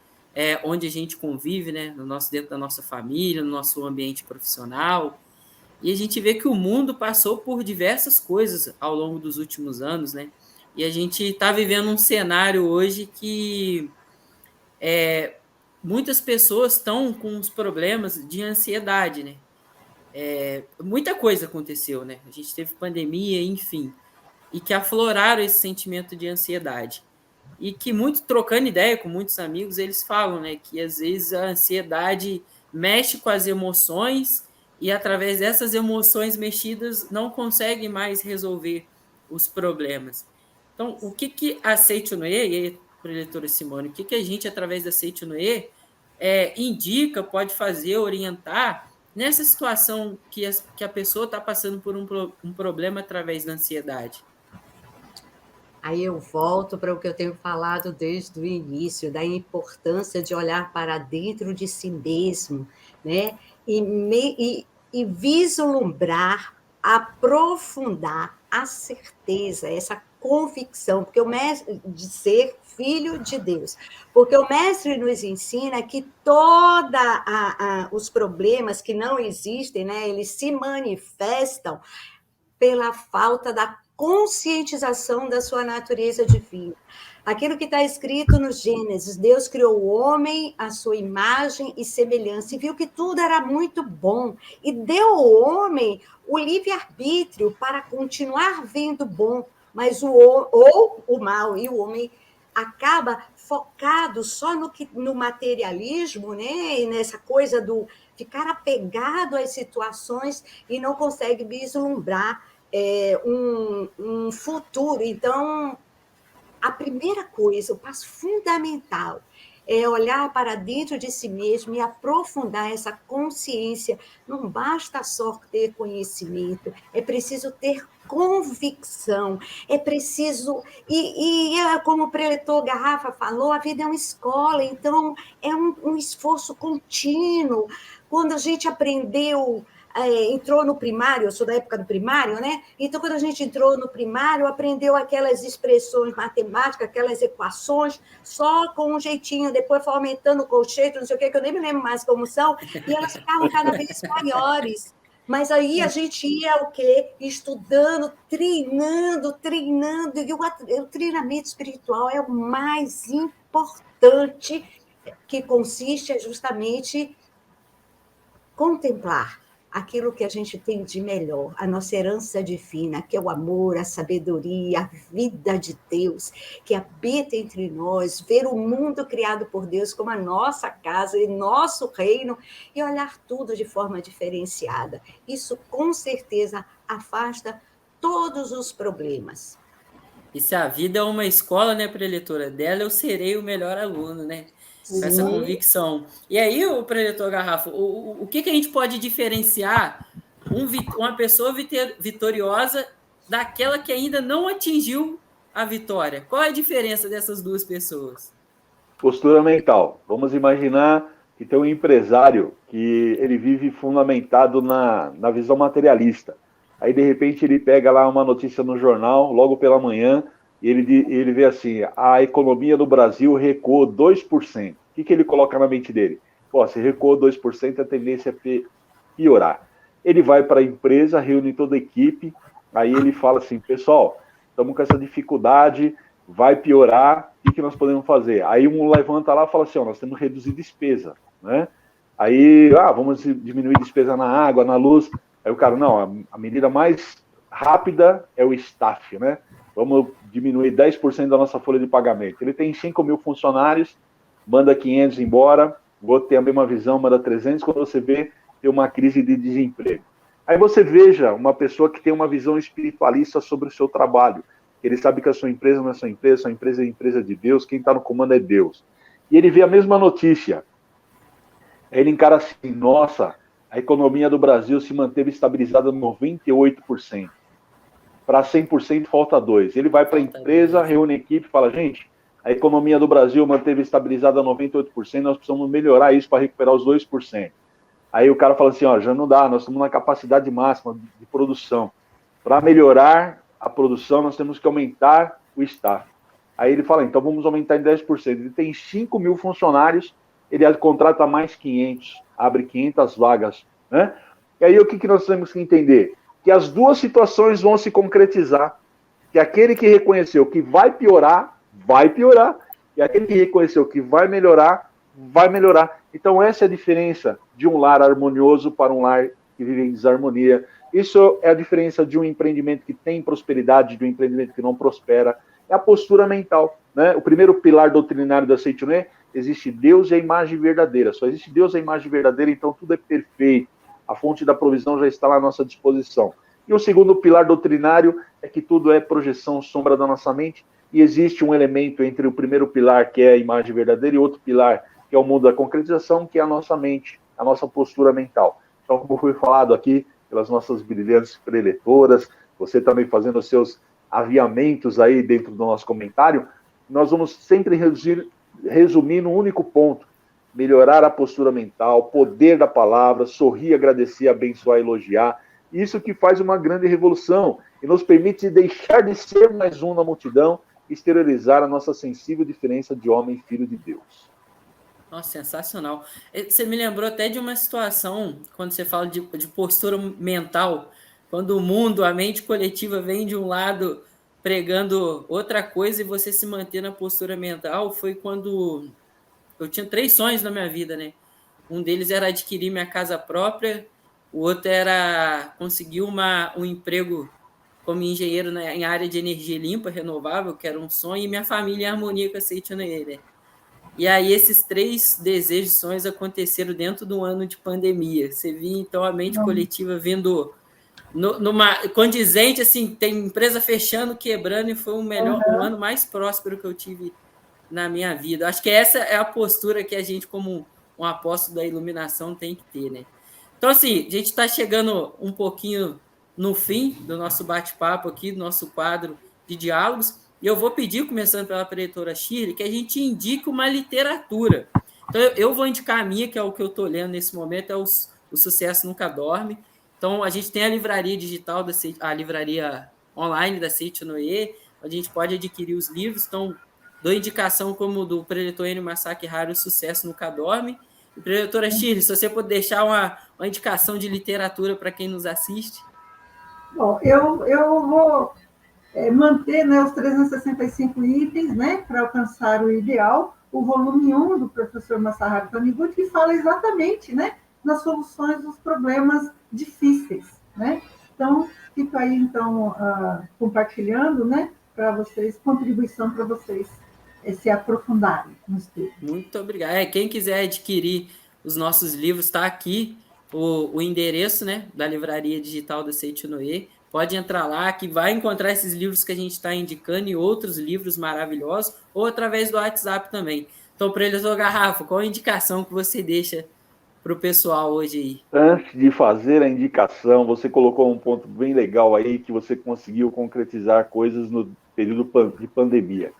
onde a gente convive, né? Dentro da nossa família, no nosso ambiente profissional, e a gente vê que o mundo passou por diversas coisas ao longo dos últimos anos, né? E a gente está vivendo um cenário hoje que muitas pessoas estão com os problemas de ansiedade, né? Muita coisa aconteceu, né? A gente teve pandemia, enfim, e que afloraram esse sentimento de ansiedade. E que, trocando ideia com muitos amigos, eles falam, né, que às vezes a ansiedade mexe com as emoções e, através dessas emoções mexidas, não consegue mais resolver os problemas. Então, o que a Seito-Noe, e aí, preletora Simone, o que a gente, através da Seito-Noe, indica, pode fazer, orientar nessa situação que a pessoa está passando por um problema através da ansiedade? Aí eu volto para o que eu tenho falado desde o início, da importância de olhar para dentro de si mesmo, né? E vislumbrar, aprofundar a certeza, essa convicção, porque o mestre de ser filho de Deus, porque o mestre nos ensina que todos os problemas que não existem, né, eles se manifestam pela falta da conscientização da sua natureza divina. Aquilo que está escrito no Gênesis, Deus criou o homem à sua imagem e semelhança, e viu que tudo era muito bom, e deu ao homem o livre-arbítrio para continuar vendo bom, mas o mal, e o homem acaba focado só no materialismo, né? E nessa coisa do ficar apegado às situações e não consegue vislumbrar um futuro. Então, a primeira coisa, o passo fundamental, é olhar para dentro de si mesmo e aprofundar essa consciência. Não basta só ter conhecimento, é preciso ter convicção, é preciso... E como o preletor Garrafa falou, a vida é uma escola, então é um esforço contínuo. Quando a gente aprendeu... entrou no primário, eu sou da época do primário, né? Então, quando a gente entrou no primário, aprendeu aquelas expressões matemáticas, aquelas equações, só com um jeitinho, depois foi aumentando o colchete, não sei o que eu nem me lembro mais como são, e elas ficavam cada vez maiores. Mas aí a gente ia o quê? Estudando, treinando, e o treinamento espiritual é o mais importante, que consiste justamente contemplar aquilo que a gente tem de melhor, a nossa herança divina, que é o amor, a sabedoria, a vida de Deus, que habita entre nós, ver o mundo criado por Deus como a nossa casa e nosso reino, e olhar tudo de forma diferenciada. Isso, com certeza, afasta todos os problemas. E se a vida é uma escola, né, preletora, dela eu serei o melhor aluno, né? Com essa convicção. E aí, o preletor Garrafa, o que a gente pode diferenciar uma pessoa vitoriosa daquela que ainda não atingiu a vitória? Qual é a diferença dessas duas pessoas? Postura mental. Vamos imaginar que tem um empresário que ele vive fundamentado na visão materialista. Aí, de repente, ele pega lá uma notícia no jornal, logo pela manhã, e ele vê assim, a economia do Brasil recuou 2%. O que ele coloca na mente dele? Pô, se recuou 2%, a tendência é piorar. Ele vai para a empresa, reúne toda a equipe, aí ele fala assim, pessoal, estamos com essa dificuldade, vai piorar, o que nós podemos fazer? Aí um levanta lá e fala assim, nós temos que reduzir despesa, né? Aí, vamos diminuir despesa na água, na luz. Aí o cara, não, a medida mais rápida é o staff, né? Vamos diminuir 10% da nossa folha de pagamento. Ele tem 5 mil funcionários, manda 500 embora, vou ter a mesma visão, manda 300, quando você vê, tem uma crise de desemprego. Aí você veja uma pessoa que tem uma visão espiritualista sobre o seu trabalho. Ele sabe que a sua empresa não é sua empresa é a empresa de Deus, quem está no comando é Deus. E ele vê a mesma notícia. Aí ele encara assim, nossa, a economia do Brasil se manteve estabilizada 98%. Para 100% falta 2%. Ele vai para a empresa, reúne a equipe e fala, gente, a economia do Brasil manteve estabilizada 98%, nós precisamos melhorar isso para recuperar os 2%. Aí o cara fala assim, já não dá, nós estamos na capacidade máxima de produção. Para melhorar a produção, nós temos que aumentar o staff. Aí ele fala, então vamos aumentar em 10%. Ele tem 5 mil funcionários, ele contrata mais 500, abre 500 vagas, né? E aí o que nós temos que entender? Que as duas situações vão se concretizar. Que aquele que reconheceu que vai piorar, e aquele que reconheceu que vai melhorar. Então essa é a diferença de um lar harmonioso para um lar que vive em desarmonia. Isso é a diferença de um empreendimento que tem prosperidade, de um empreendimento que não prospera. É a postura mental, né? O primeiro pilar doutrinário da Seitianoye, existe Deus e a imagem verdadeira. Só existe Deus e a imagem verdadeira, então tudo é perfeito. A fonte da provisão já está lá à nossa disposição. E o segundo pilar doutrinário é que tudo é projeção, sombra da nossa mente, e existe um elemento entre o primeiro pilar, que é a imagem verdadeira, e outro pilar, que é o mundo da concretização, que é a nossa mente, a nossa postura mental. Então, como foi falado aqui pelas nossas brilhantes preletoras, você também fazendo os seus aviamentos aí dentro do nosso comentário, nós vamos sempre resumir num único ponto: melhorar a postura mental, poder da palavra, sorrir, agradecer, abençoar, elogiar. Isso que faz uma grande revolução e nos permite deixar de ser mais um na multidão e exteriorizar a nossa sensível diferença de homem e filho de Deus. Nossa, sensacional. Você me lembrou até de uma situação, quando você fala de postura mental, quando o mundo, a mente coletiva vem de um lado pregando outra coisa e você se manter na postura mental, foi quando eu tinha 3 sonhos na minha vida, né? Um deles era adquirir minha casa própria, o outro era conseguir um emprego como engenheiro em área de energia limpa, renovável, que era um sonho, e minha família em harmonia com a Seitianoye, né? E aí esses 3 desejos, sonhos aconteceram dentro de um ano de pandemia. Você via, então, a mente coletiva vindo numa condizente, assim, tem empresa fechando, quebrando, e foi o ano mais próspero que eu tive na minha vida. Acho que essa é a postura que a gente, como um apóstolo da iluminação, tem que ter, né? Então, assim, a gente está chegando um pouquinho no fim do nosso bate-papo aqui, do nosso quadro de diálogos, e eu vou pedir, começando pela preletora Shirley, que a gente indique uma literatura. Então, eu vou indicar a minha, que é o que eu estou lendo nesse momento, é o Sucesso Nunca Dorme. Então, a gente tem a livraria digital, a livraria online da Seitianoye, a gente pode adquirir os livros. Então, dou indicação como do preletor Enio Masaaki Hari, O Sucesso Nunca Dorme. E, preletora Shirley, se você puder deixar uma indicação de literatura para quem nos assiste. Bom, eu vou manter, né, os 365 itens, né, para alcançar o ideal, o volume 1 do professor Masaharu Taniguchi, que fala exatamente, né, nas soluções dos problemas difíceis, né? Então, fico aí, então, compartilhando, né, para vocês, contribuição para vocês se aprofundarem no estudo. Muito obrigado. Quem quiser adquirir os nossos livros, está aqui o endereço, né, da livraria digital da Seitianoye. Pode entrar lá, que vai encontrar esses livros que a gente está indicando e outros livros maravilhosos, ou através do WhatsApp também. Então, preletor Garrafa, qual a indicação que você deixa para o pessoal hoje aí? Antes de fazer a indicação, você colocou um ponto bem legal aí, que você conseguiu concretizar coisas no período de pandemia.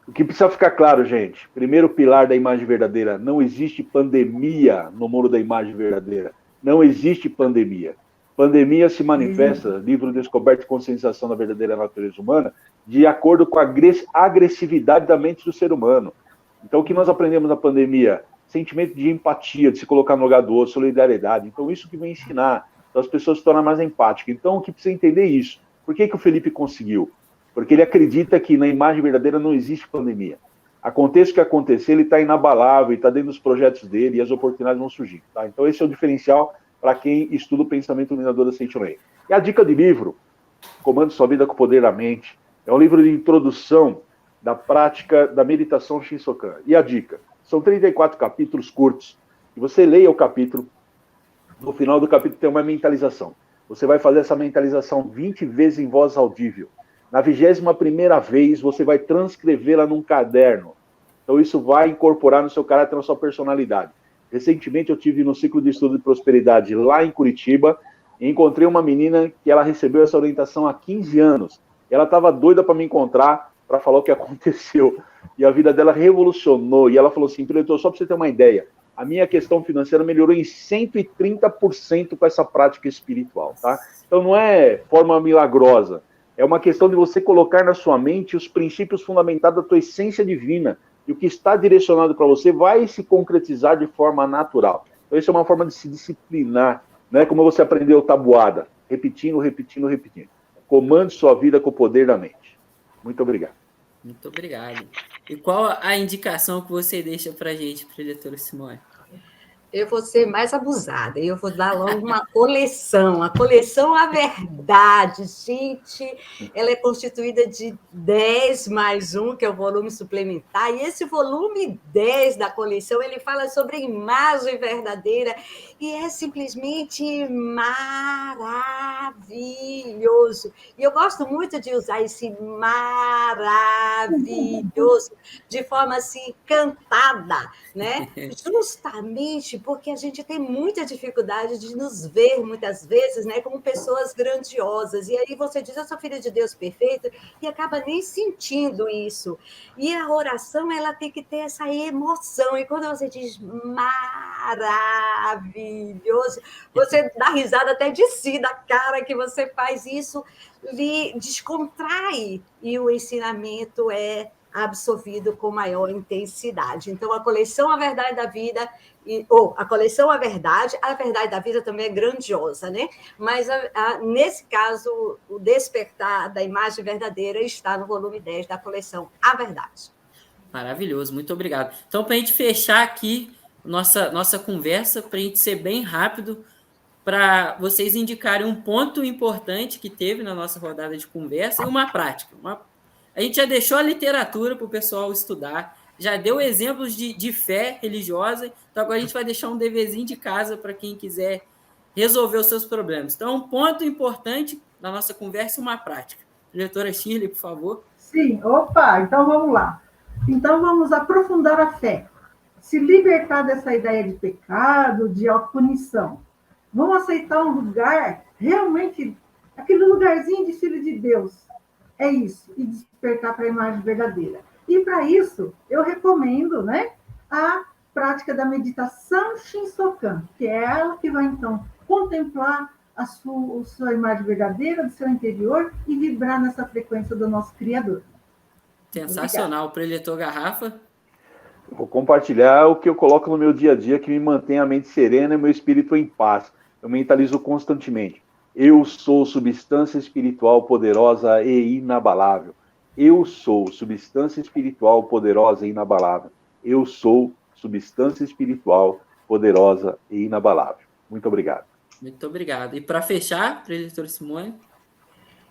O que precisa ficar claro, gente, primeiro pilar da imagem verdadeira, não existe pandemia no mundo da imagem verdadeira. Não existe pandemia. Pandemia se manifesta, livro Descoberta e Conscientização da Verdadeira Natureza Humana, de acordo com a agressividade da mente do ser humano. Então, o que nós aprendemos na pandemia? Sentimento de empatia, de se colocar no lugar do outro, solidariedade. Então, isso que vem ensinar, então, as pessoas se tornam mais empáticas. Então, o que precisa entender é isso. Por que o Felipe conseguiu? Porque ele acredita que na imagem verdadeira não existe pandemia. Aconteça o que acontecer, ele está inabalável, está dentro dos projetos dele e as oportunidades vão surgir. Tá? Então, esse é o diferencial para quem estuda o pensamento iluminador da Seite Noé. E a dica de livro, Comande Sua Vida com o Poder da Mente, é um livro de introdução da prática da meditação Shinsokan. E a dica? São 34 capítulos curtos. E você leia o capítulo, no final do capítulo tem uma mentalização. Você vai fazer essa mentalização 20 vezes em voz audível. Na 21ª vez, você vai transcrevê-la num caderno. Então, isso vai incorporar no seu caráter, na sua personalidade. Recentemente, eu tive no ciclo de estudo de prosperidade lá em Curitiba e encontrei uma menina que ela recebeu essa orientação há 15 anos. Ela estava doida para me encontrar, para falar o que aconteceu. E a vida dela revolucionou. E ela falou assim, diretor, só para você ter uma ideia, a minha questão financeira melhorou em 130% com essa prática espiritual. Tá? Então, não é forma milagrosa. É uma questão de você colocar na sua mente os princípios fundamentados da tua essência divina. E o que está direcionado para você vai se concretizar de forma natural. Então, isso é uma forma de se disciplinar. Não é como você aprendeu tabuada. Repetindo, repetindo, repetindo. Comande sua vida com o poder da mente. Muito obrigado. Muito obrigado. E qual a indicação que você deixa para a gente, preletora Simone? Eu vou ser mais abusada, eu vou dar logo uma coleção. A coleção A Verdade, gente, ela é constituída de 10 mais 1, que é o volume suplementar, e esse volume 10 da coleção, ele fala sobre a imagem verdadeira, e é simplesmente maravilhoso. E eu gosto muito de usar esse maravilhoso de forma assim, cantada, né? Justamente porque a gente tem muita dificuldade de nos ver, muitas vezes, né, como pessoas grandiosas. E aí você diz, eu sou filha de Deus perfeito, e acaba nem sentindo isso. E a oração, ela tem que ter essa emoção. E quando você diz maravilhoso, você dá risada até de si, da cara que você faz isso, lhe descontrai. E o ensinamento é absorvido com maior intensidade. Então, a coleção A Verdade da Vida, a coleção A Verdade da Vida também é grandiosa, né? Mas, nesse caso, o despertar da imagem verdadeira está no volume 10 da coleção A Verdade. Maravilhoso, muito obrigado. Então, para a gente fechar aqui nossa conversa, para a gente ser bem rápido, para vocês indicarem um ponto importante que teve na nossa rodada de conversa e uma prática. A gente já deixou a literatura para o pessoal estudar, já deu exemplos de fé religiosa, então agora a gente vai deixar um deverzinho de casa para quem quiser resolver os seus problemas. Então, um ponto importante na nossa conversa e uma prática. Diretora Shirley, por favor. Sim, opa, então vamos lá. Então vamos aprofundar a fé, se libertar dessa ideia de pecado, de autopunição. Vamos aceitar um lugar, realmente, aquele lugarzinho de filho de Deus. É isso, e despertar para a imagem verdadeira. E para isso, eu recomendo, né, a prática da meditação Shinsokan, que é ela que vai, então, contemplar a sua imagem verdadeira, do seu interior, e vibrar nessa frequência do nosso Criador. Sensacional. Preletor Garrafa. Vou compartilhar o que eu coloco no meu dia a dia, que me mantém a mente serena e meu espírito em paz. Eu mentalizo constantemente. Eu sou substância espiritual poderosa e inabalável. Eu sou substância espiritual poderosa e inabalável. Eu sou substância espiritual poderosa e inabalável. Muito obrigado. Muito obrigado. E para fechar, preletora Simone?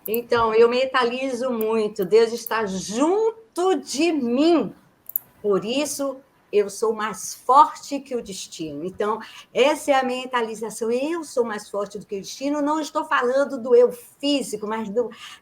Então, eu mentalizo muito. Deus está junto de mim. Por isso, eu sou mais forte que o destino. Então, essa é a mentalização. Eu sou mais forte do que o destino. Não estou falando do eu físico, mas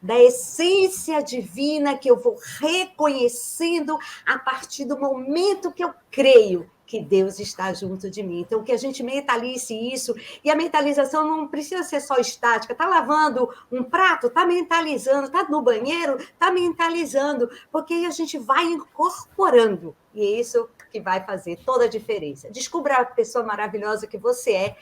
da essência divina que eu vou reconhecendo a partir do momento que eu creio que Deus está junto de mim. Então, que a gente mentalize isso. E a mentalização não precisa ser só estática. Está lavando um prato? Está mentalizando. Está no banheiro? Está mentalizando. Porque aí a gente vai incorporando. E é isso que vai fazer toda a diferença. Descubra a pessoa maravilhosa que você é,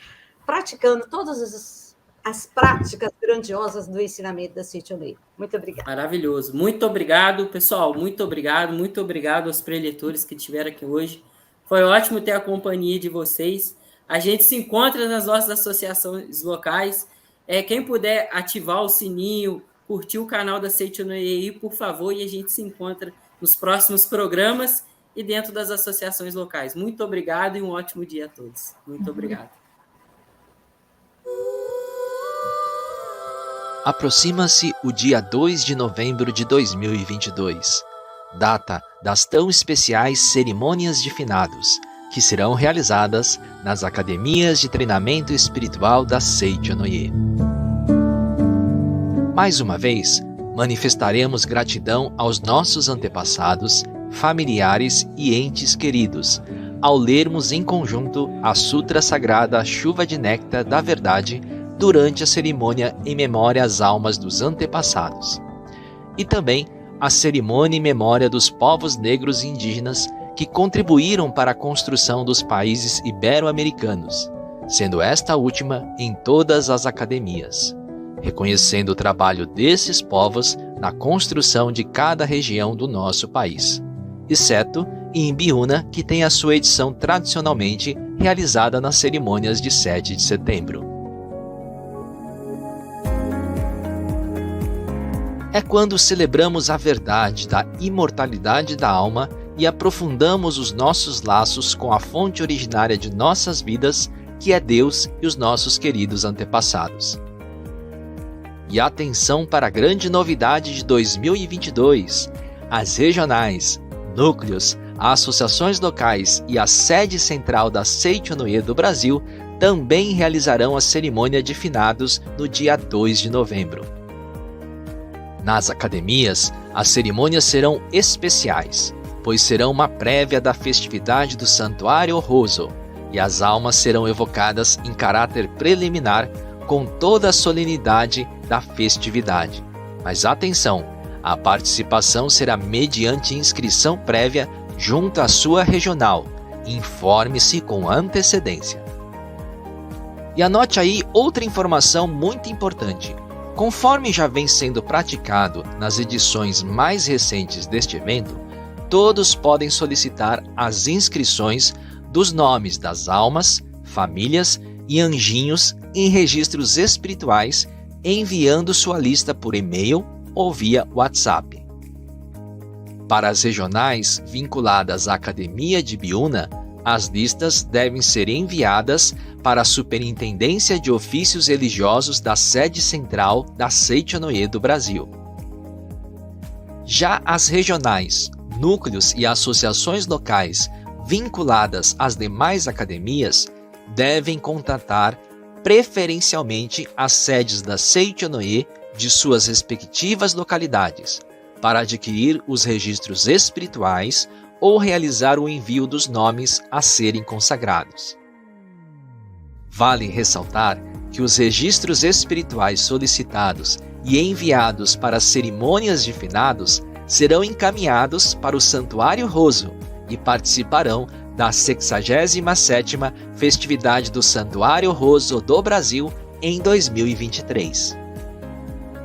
praticando todas as práticas grandiosas do ensinamento da Seicho no E. Muito obrigada. Maravilhoso. Muito obrigado, pessoal. Muito obrigado aos preletores que estiveram aqui hoje. Foi ótimo ter a companhia de vocês. A gente se encontra nas nossas associações locais. Quem puder ativar o sininho, curtir o canal da Seicho no E, por favor, e a gente se encontra nos próximos programas e dentro das associações locais. Muito obrigado e um ótimo dia a todos. Muito obrigado. Aproxima-se o dia 2 de novembro de 2022. Data das tão especiais cerimônias de finados, que serão realizadas nas academias de treinamento espiritual da Seicho no E. Mais uma vez, manifestaremos gratidão aos nossos antepassados, familiares e entes queridos, ao lermos em conjunto a Sutra Sagrada Chuva de Néctar da Verdade durante a cerimônia em memória às almas dos antepassados. E também a cerimônia em memória dos povos negros e indígenas que contribuíram para a construção dos países ibero-americanos, sendo esta última em todas as academias, reconhecendo o trabalho desses povos na construção de cada região do nosso país, exceto em Ibiúna, que tem a sua edição tradicionalmente realizada nas cerimônias de 7 de setembro. É quando celebramos a verdade da imortalidade da alma e aprofundamos os nossos laços com a fonte originária de nossas vidas, que é Deus e os nossos queridos antepassados. E atenção para a grande novidade de 2022: as regionais, núcleos, associações locais e a sede central da Seicho no E do Brasil também realizarão a cerimônia de finados no dia 2 de novembro. Nas academias, as cerimônias serão especiais, pois serão uma prévia da festividade do Santuário Roso, e as almas serão evocadas em caráter preliminar com toda a solenidade da festividade. Mas atenção, a participação será mediante inscrição prévia junto à sua regional. Informe-se com antecedência. E anote aí outra informação muito importante. Conforme já vem sendo praticado nas edições mais recentes deste evento, todos podem solicitar as inscrições dos nomes das almas, famílias e anjinhos em registros espirituais, enviando sua lista por e-mail ou via WhatsApp. Para as regionais vinculadas à Academia de Ibiúna, as listas devem ser enviadas para a Superintendência de Ofícios Religiosos da sede central da Seicho no E do Brasil. Já as regionais, núcleos e associações locais vinculadas às demais academias devem contatar preferencialmente as sedes da Seicho no E de suas respectivas localidades para adquirir os registros espirituais ou realizar o envio dos nomes a serem consagrados. Vale ressaltar que os registros espirituais solicitados e enviados para as cerimônias de finados serão encaminhados para o Santuário Roso e participarão da 67ª Festividade do Santuário Roso do Brasil em 2023.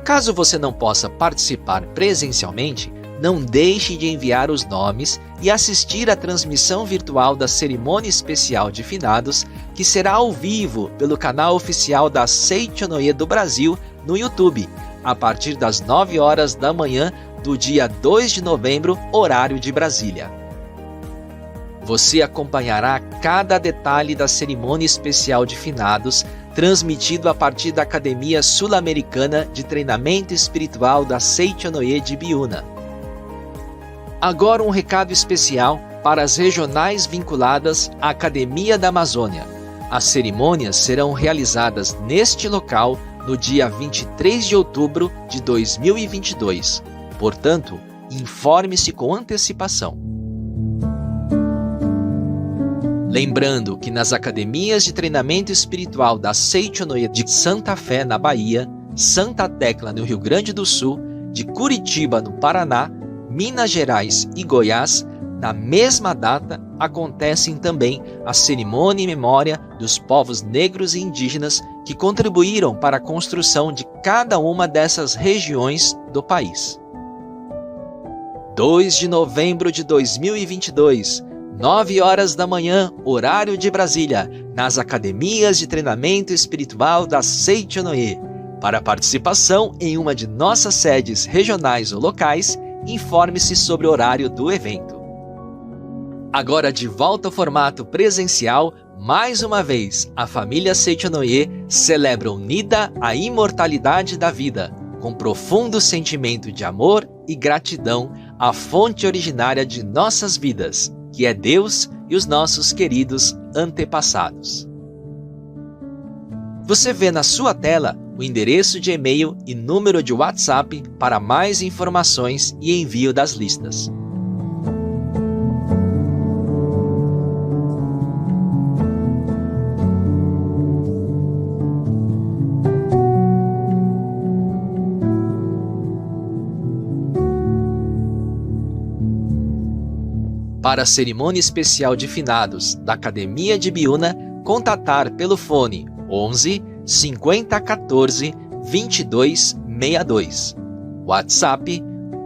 Caso você não possa participar presencialmente, não deixe de enviar os nomes e assistir à transmissão virtual da cerimônia especial de finados, que será ao vivo pelo canal oficial da Seicho no E do Brasil no YouTube, a partir das 9 horas da manhã do dia 2 de novembro, horário de Brasília. Você acompanhará cada detalhe da cerimônia especial de finados, transmitido a partir da Academia Sul-Americana de Treinamento Espiritual da Seicho no E de Ibiúna. Agora um recado especial para as regionais vinculadas à Academia da Amazônia. As cerimônias serão realizadas neste local no dia 23 de outubro de 2022. Portanto, informe-se com antecipação. Lembrando que nas academias de treinamento espiritual da Seichonoye de Santa Fé, na Bahia, Santa Tecla, no Rio Grande do Sul, de Curitiba, no Paraná, Minas Gerais e Goiás, na mesma data acontecem também a cerimônia em memória dos povos negros e indígenas que contribuíram para a construção de cada uma dessas regiões do país. 2 de novembro de 2022, 9 horas da manhã, horário de Brasília, nas academias de treinamento espiritual da Seichonoye. Para participação em uma de nossas sedes regionais ou locais, informe-se sobre o horário do evento. Agora de volta ao formato presencial, mais uma vez, a família Seichonoye celebra unida a imortalidade da vida, com profundo sentimento de amor e gratidão à fonte originária de nossas vidas, que é Deus e os nossos queridos antepassados. Você vê na sua tela o endereço de e-mail e número de WhatsApp para mais informações e envio das listas. Para a cerimônia especial de finados da Academia de Biúna, contatar pelo fone 11 50 14 22 62. WhatsApp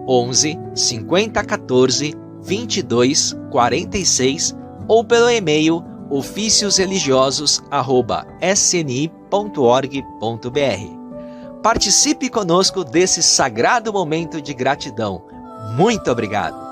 11 50 14 22 46 ou pelo e-mail oficiosreligiosos@sni.org.br. Participe conosco desse sagrado momento de gratidão. Muito obrigado!